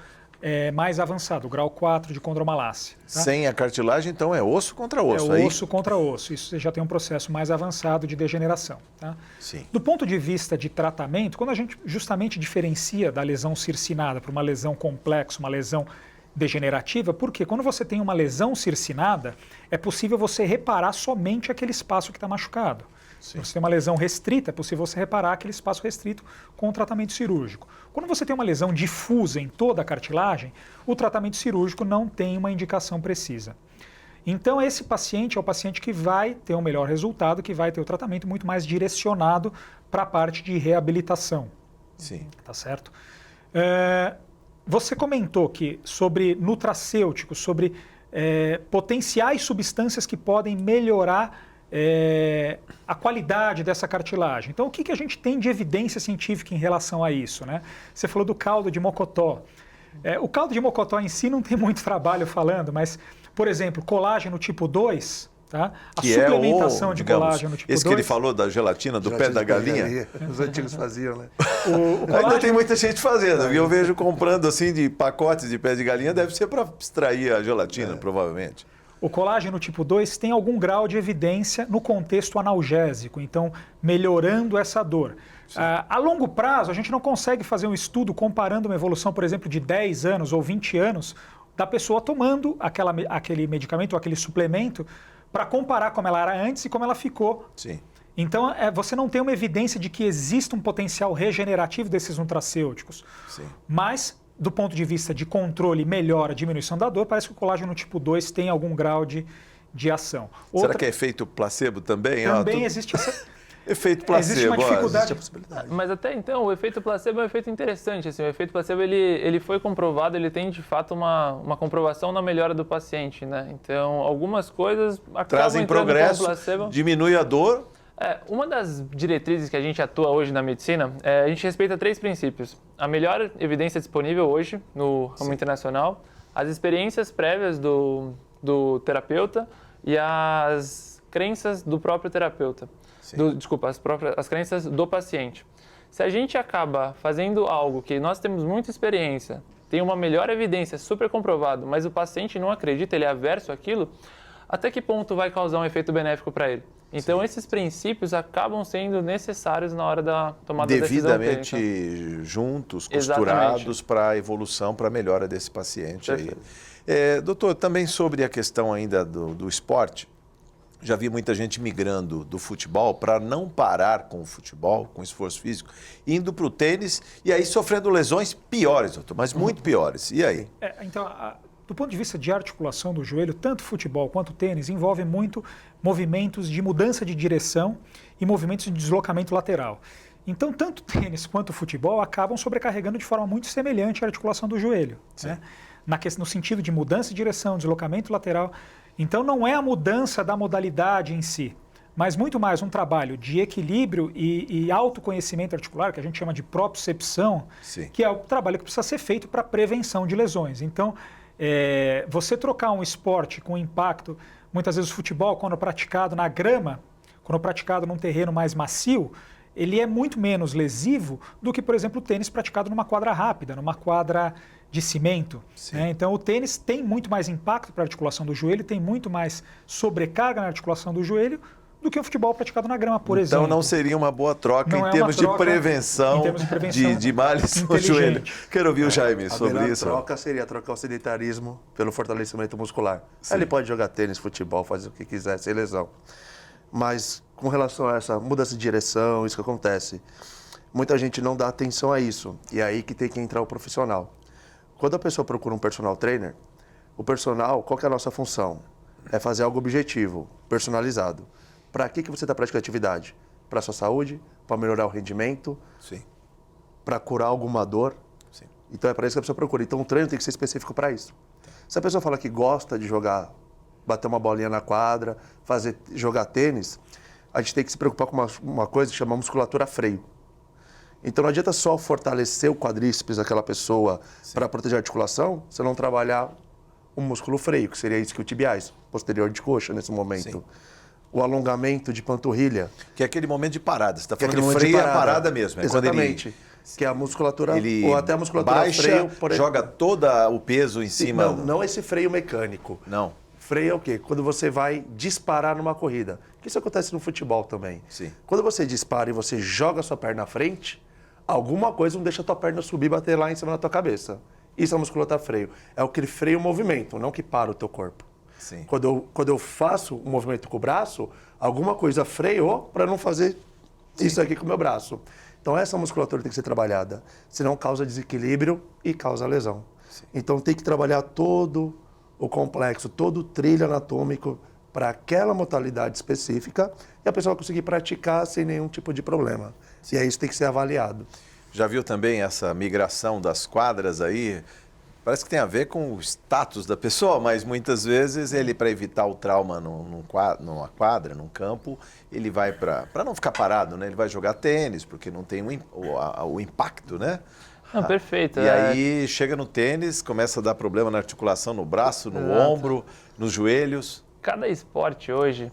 mais avançado, o grau 4 de condromalácia. Tá? Sem a cartilagem, então, é osso contra osso. É osso contra osso. Isso já tem um processo mais avançado de degeneração. Tá? Sim. Do ponto de vista de tratamento, quando a gente justamente diferencia da lesão circinada para uma lesão complexa, uma lesão degenerativa, porque quando você tem uma lesão circinada, é possível você reparar somente aquele espaço que está machucado. Se você tem uma lesão restrita, é possível você reparar aquele espaço restrito com o tratamento cirúrgico. Quando você tem uma lesão difusa em toda a cartilagem, o tratamento cirúrgico não tem uma indicação precisa. Então, esse paciente é o paciente que vai ter um melhor resultado, que vai ter o tratamento muito mais direcionado para a parte de reabilitação. Sim. Tá certo? Você comentou sobre nutracêuticos, sobre potenciais substâncias que podem melhorar a qualidade dessa cartilagem. Então, o que a gente tem de evidência científica em relação a isso, né? Você falou do caldo de mocotó. O caldo de mocotó em si não tem muito trabalho falando, mas, por exemplo, colágeno tipo 2, tá? A suplementação de colágeno tipo 2... Esse que ele falou da gelatina do pé da galinha. Os antigos faziam, né? Ainda tem muita gente fazendo. Eu vejo comprando assim de pacotes de pé de galinha, deve ser para extrair a gelatina, provavelmente. O colágeno tipo 2 tem algum grau de evidência no contexto analgésico, então melhorando essa dor. A longo prazo, a gente não consegue fazer um estudo comparando uma evolução, por exemplo, de 10 anos ou 20 anos da pessoa tomando aquele medicamento ou aquele suplemento para comparar como ela era antes e como ela ficou. Sim. Então, você não tem uma evidência de que exista um potencial regenerativo desses nutracêuticos. Sim. Mas, do ponto de vista de controle, melhora, diminuição da dor, parece que o colágeno tipo 2 tem algum grau de ação. Será que é efeito placebo também? Também existe essa... Efeito placebo. Existe uma dificuldade. Existe a possibilidade. Mas até então, o efeito placebo é um efeito interessante. Assim, o efeito placebo ele foi comprovado, ele tem de fato uma comprovação na melhora do paciente, né? Então, algumas coisas acabam Trazem entrando progresso, como placebo. diminui a dor. Uma das diretrizes que a gente atua hoje na medicina, a gente respeita 3 princípios. A melhor evidência disponível hoje no ramo internacional, as experiências prévias do terapeuta e as crenças do próprio terapeuta. As crenças do paciente. Se a gente acaba fazendo algo que nós temos muita experiência, tem uma melhor evidência, super comprovado, mas o paciente não acredita, ele é averso àquilo, até que ponto vai causar um efeito benéfico para ele? Então, esses princípios acabam sendo necessários na hora da tomada da decisão. Devidamente juntos, costurados para a evolução, para a melhora desse paciente aí. Doutor, também sobre a questão ainda do esporte, já vi muita gente migrando do futebol para não parar com o futebol, com o esforço físico, indo para o tênis e aí sofrendo lesões piores, doutor, mas muito piores. E aí? Então, do ponto de vista de articulação do joelho, tanto futebol quanto tênis envolvem muito movimentos de mudança de direção e movimentos de deslocamento lateral. Então, tanto tênis quanto futebol acabam sobrecarregando de forma muito semelhante a articulação do joelho, né? No sentido de mudança de direção, deslocamento lateral. Então, não é a mudança da modalidade em si, mas muito mais um trabalho de equilíbrio e autoconhecimento articular, que a gente chama de propriocepção, que é o trabalho que precisa ser feito para prevenção de lesões. Então, você trocar um esporte com impacto, muitas vezes o futebol, quando praticado na grama, quando praticado num terreno mais macio, ele é muito menos lesivo do que, por exemplo, o tênis praticado numa quadra rápida, numa quadra de cimento. Então, o tênis tem muito mais impacto para a articulação do joelho, tem muito mais sobrecarga na articulação do joelho do que o futebol praticado na grama, por exemplo. Então, não seria uma boa troca em termos de prevenção de males no joelho. Quero ouvir o Jaime sobre isso. A troca seria trocar o sedentarismo pelo fortalecimento muscular. Aí ele pode jogar tênis, futebol, fazer o que quiser, sem lesão. Mas, com relação a essa mudança de direção, isso que acontece, muita gente não dá atenção a isso. E é aí que tem que entrar o profissional. Quando a pessoa procura um personal trainer, o personal, qual que é a nossa função? É fazer algo objetivo, personalizado. Para que você está praticando atividade? Para a sua saúde? Para melhorar o rendimento? Para curar alguma dor? Então é para isso que a pessoa procura. Então o treino tem que ser específico para isso. Se a pessoa fala que gosta de jogar, bater uma bolinha na quadra, jogar tênis, a gente tem que se preocupar com uma coisa que chama musculatura freio. Então não adianta só fortalecer o quadríceps daquela pessoa para proteger a articulação, se não trabalhar o músculo freio, que seria isquio tibiais, posterior de coxa nesse momento. O alongamento de panturrilha. Que é aquele momento de parada. Você está falando de freio, é a parada mesmo. Exatamente. Que é a musculatura, ele ou até a musculatura baixa, freio. Joga todo o peso em cima. Não esse freio mecânico. Não. Freio é o quê? Quando você vai disparar numa corrida. Isso acontece no futebol também. Quando você dispara e você joga a sua perna à frente, alguma coisa não deixa a tua perna subir e bater lá em cima da tua cabeça. Isso é a musculatura freio. É o que freia o movimento, não que para o teu corpo. Quando eu faço um movimento com o braço, alguma coisa freou para não fazer isso aqui com o meu braço. Então essa musculatura tem que ser trabalhada, senão causa desequilíbrio e causa lesão. Então tem que trabalhar todo o complexo, todo o trilho anatômico para aquela modalidade específica e a pessoa vai conseguir praticar sem nenhum tipo de problema. E aí isso tem que ser avaliado. Já viu também essa migração das quadras aí? Parece que tem a ver com o status da pessoa, mas muitas vezes ele, para evitar o trauma numa quadra, num campo, ele vai para não ficar parado, né? Ele vai jogar tênis, porque não tem o impacto, né? Não, perfeito. E aí chega no tênis, começa a dar problema na articulação, no braço, no ombro, nos joelhos. Cada esporte hoje,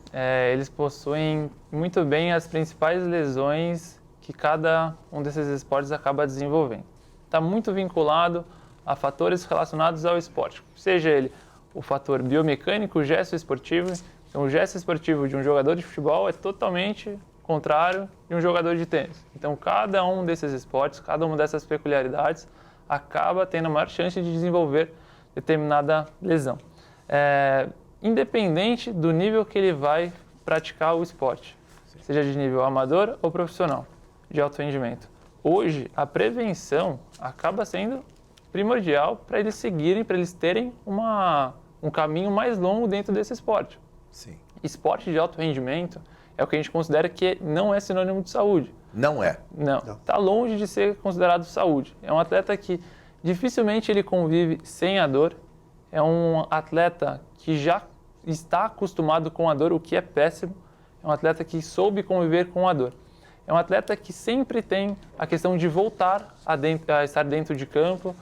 eles possuem muito bem as principais lesões que cada um desses esportes acaba desenvolvendo. Está muito vinculado a fatores relacionados ao esporte, seja ele o fator biomecânico, o gesto esportivo. Então, o gesto esportivo de um jogador de futebol é totalmente contrário de um jogador de tênis. Então, cada um desses esportes, cada uma dessas peculiaridades acaba tendo a maior chance de desenvolver determinada lesão. Independente do nível que ele vai praticar o esporte, seja de nível amador ou profissional, de alto rendimento. Hoje, a prevenção acaba sendo primordial para eles seguirem, para eles terem um caminho mais longo dentro desse esporte. Esporte de alto rendimento, é o que a gente considera que não é sinônimo de saúde. Não é. Não, está longe de ser considerado saúde. É um atleta que dificilmente ele convive sem a dor, é um atleta que já está acostumado com a dor, o que é péssimo, é um atleta que soube conviver com a dor. É um atleta que sempre tem a questão de voltar a estar dentro de campo,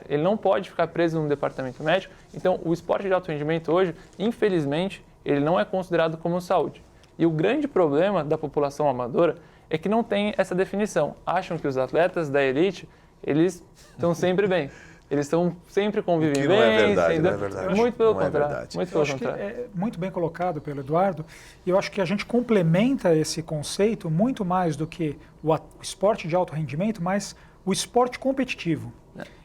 ele não pode ficar preso no departamento médico. Então, o esporte de alto rendimento hoje, infelizmente, ele não é considerado como saúde. E o grande problema da população amadora é que não tem essa definição. Acham que os atletas da elite, eles estão sempre bem. Eles estão sempre convivendo bem. Não é verdade, não é verdade. Muito pelo Não é contrário. verdade. Muito Eu pelo acho que contrário. é muito bem colocado pelo Eduardo, e eu acho que a gente complementa esse conceito muito mais do que o esporte de alto rendimento, mas o esporte competitivo.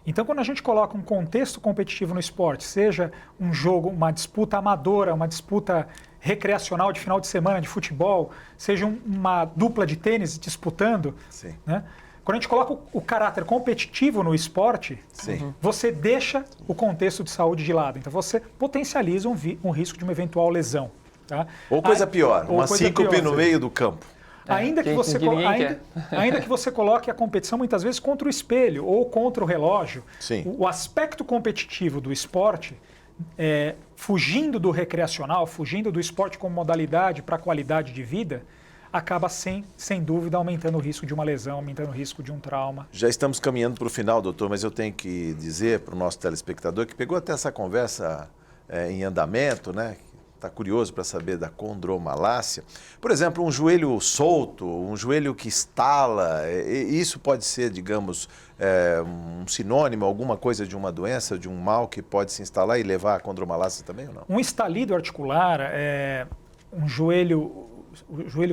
Então, quando a gente coloca um contexto competitivo no esporte, seja um jogo, uma disputa amadora, uma disputa recreacional de final de semana de futebol, seja uma dupla de tênis disputando, Sim. né? Quando a gente coloca o caráter competitivo no esporte, Sim. você deixa o contexto de saúde de lado. Então, você potencializa um risco de uma eventual lesão. Tá? Ou coisa pior, ou uma coisa síncope pior. no meio do campo. Ainda que, ainda que você coloque a competição muitas vezes contra o espelho ou contra o relógio, Sim. o aspecto competitivo do esporte, fugindo do recreacional, fugindo do esporte como modalidade para a qualidade de vida, acaba sem dúvida aumentando o risco de uma lesão, aumentando o risco de um trauma. Já estamos caminhando para o final, doutor, mas eu tenho que dizer para o nosso telespectador que pegou até essa conversa em andamento, né? Está curioso para saber da condromalácia. Por exemplo, um joelho solto, um joelho que estala, isso pode ser, digamos, um sinônimo, alguma coisa de uma doença, de um mal que pode se instalar e levar a condromalácia também ou não? Um estalido articular, um joelho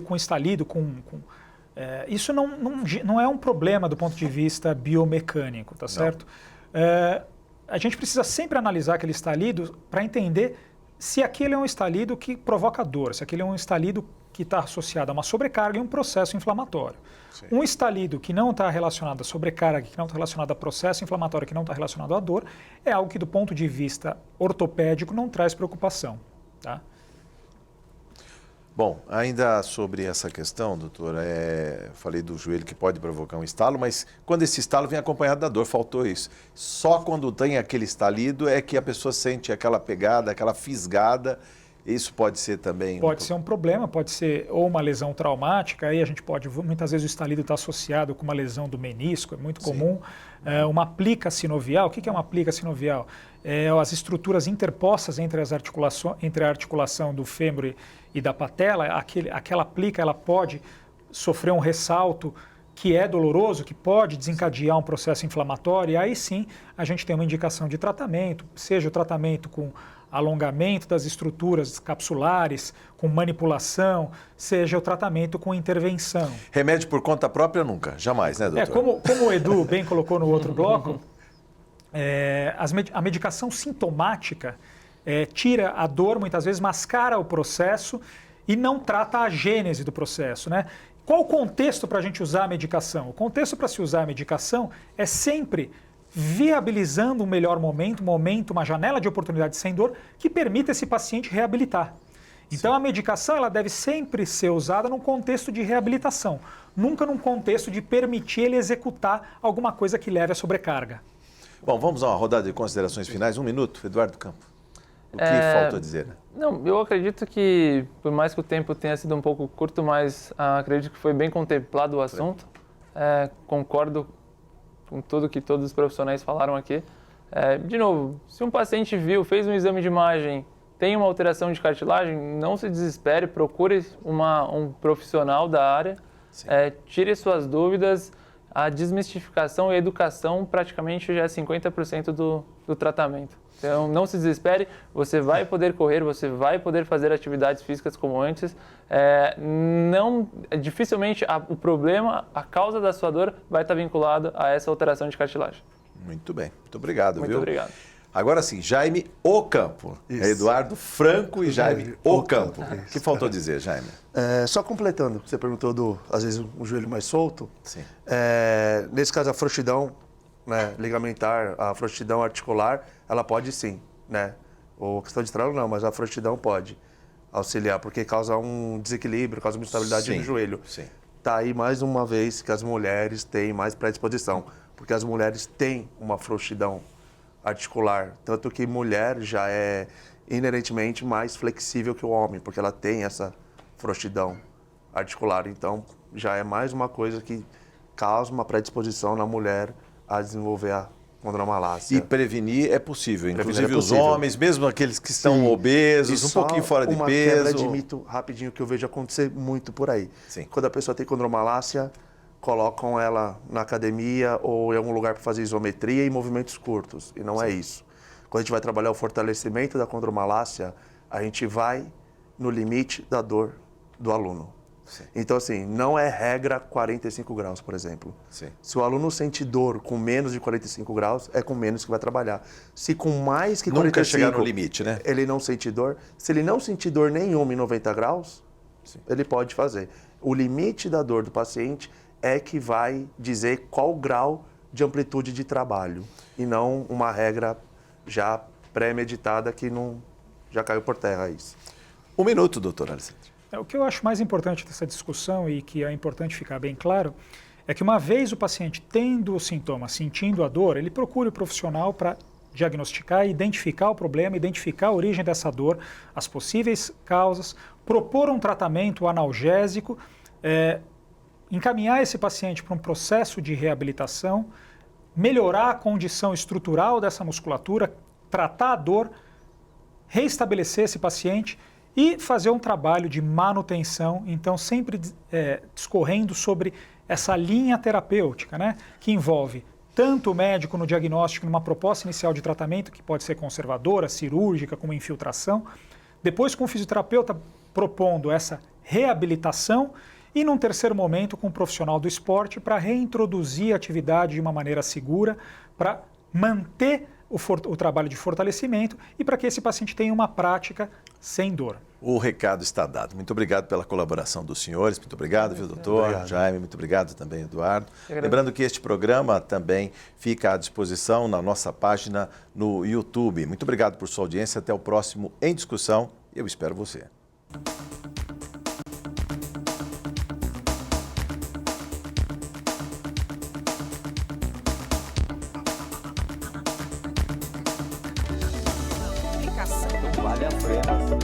com estalido, isso não é um problema do ponto de vista biomecânico, tá certo? A gente precisa sempre analisar aquele estalido para entender se aquele é um estalido que provoca dor, se aquele é um estalido que está associado a uma sobrecarga e um processo inflamatório. Sim. Um estalido que não está relacionado a sobrecarga, que não está relacionado a processo inflamatório, que não está relacionado à dor, é algo que do ponto de vista ortopédico não traz preocupação. Tá? Bom, ainda sobre essa questão, doutor, falei do joelho que pode provocar um estalo, mas quando esse estalo vem acompanhado da dor, faltou isso. Só quando tem aquele estalido é que a pessoa sente aquela pegada, aquela fisgada. Isso pode ser também... Pode ser um problema, pode ser ou uma lesão traumática, aí a gente pode, muitas vezes o estalido está associado com uma lesão do menisco, é muito comum. Uma plica sinovial, o que é uma plica sinovial? As estruturas interpostas entre a articulação do fêmur e da patela, aquela plica ela pode sofrer um ressalto que é doloroso, que pode desencadear um processo inflamatório, e aí sim a gente tem uma indicação de tratamento, seja o tratamento com alongamento das estruturas capsulares, com manipulação, seja o tratamento com intervenção. Remédio por conta própria nunca, jamais, né, doutor? Como o Edu bem colocou no outro bloco, a medicação sintomática tira a dor, muitas vezes mascara o processo e não trata a gênese do processo, né? Qual o contexto para a gente usar a medicação? O contexto para se usar a medicação é sempre viabilizando um melhor momento, uma janela de oportunidade sem dor que permita esse paciente reabilitar. Então, a medicação ela deve sempre ser usada num contexto de reabilitação, nunca num contexto de permitir ele executar alguma coisa que leve à sobrecarga. Bom, vamos a uma rodada de considerações finais. 1 minuto, Eduardo Campo. O que faltou dizer? Né? Não, eu acredito que, por mais que o tempo tenha sido um pouco curto, mas acredito que foi bem contemplado o assunto. Concordo com tudo que todos os profissionais falaram aqui. De novo, se um paciente fez um exame de imagem, tem uma alteração de cartilagem, não se desespere, procure um profissional da área, tire suas dúvidas. A desmistificação e a educação praticamente já é 50% do tratamento. Então, não se desespere, você vai poder correr, você vai poder fazer atividades físicas como antes. Dificilmente o problema, a causa da sua dor vai estar vinculada a essa alteração de cartilagem. Muito bem, muito obrigado. Muito obrigado. Agora sim, Jaime Ocampo. Eduardo Franco e Jaime Ocampo. O que faltou dizer, Jaime? Só completando, você perguntou às vezes, um joelho mais solto. Sim. Nesse caso, a frouxidão, né, ligamentar, a frouxidão articular, ela pode sim, né? Ou questão de trauma não, mas a frouxidão pode. auxiliar, porque causa um desequilíbrio, causa uma instabilidade no joelho. Sim. Tá aí mais uma vez que as mulheres têm mais predisposição, porque as mulheres têm uma frouxidão articular, tanto que mulher já é inerentemente mais flexível que o homem, porque ela tem essa frouxidão articular. Então, já é mais uma coisa que causa uma predisposição na mulher a desenvolver a condromalácia. E prevenir é possível, inclusive Prevenir é possível. os homens, mesmo aqueles que estão obesos, E um pouquinho fora de uma peso. quebra de mito rapidinho que eu vejo acontecer muito por aí. Sim. Quando a pessoa tem condromalácia, colocam ela na academia ou em algum lugar para fazer isometria e movimentos curtos. E não é isso. Quando a gente vai trabalhar o fortalecimento da condromalácia, a gente vai no limite da dor do aluno. Sim. Então, assim, não é regra 45 graus, por exemplo. Sim. Se o aluno sente dor com menos de 45 graus, é com menos que vai trabalhar. Se com mais que Nunca 45, chegar no limite, né? ele não sente dor. Se ele não sentir dor nenhuma em 90 graus, ele pode fazer. O limite da dor do paciente é que vai dizer qual grau de amplitude de trabalho. E não uma regra já pré-meditada que não já caiu por terra isso. 1 minuto, doutor Alessandro. O que eu acho mais importante dessa discussão e que é importante ficar bem claro é que uma vez o paciente tendo o sintoma, sentindo a dor, ele procure o profissional para diagnosticar, identificar o problema, identificar a origem dessa dor, as possíveis causas, propor um tratamento analgésico, encaminhar esse paciente para um processo de reabilitação, melhorar a condição estrutural dessa musculatura, tratar a dor, reestabelecer esse paciente e fazer um trabalho de manutenção, então sempre discorrendo sobre essa linha terapêutica, né, que envolve tanto o médico no diagnóstico, numa proposta inicial de tratamento, que pode ser conservadora, cirúrgica, com uma infiltração, depois com o fisioterapeuta propondo essa reabilitação e num terceiro momento com o profissional do esporte para reintroduzir a atividade de uma maneira segura, para manter o trabalho de fortalecimento e para que esse paciente tenha uma prática sem dor. O recado está dado. Muito obrigado pela colaboração dos senhores. Muito obrigado, viu, doutor? Obrigado. Jaime, muito obrigado também, Eduardo. Lembrando que este programa também fica à disposição na nossa página no YouTube. Muito obrigado por sua audiência. Até o próximo Em Discussão. Eu espero você. Vale a pena.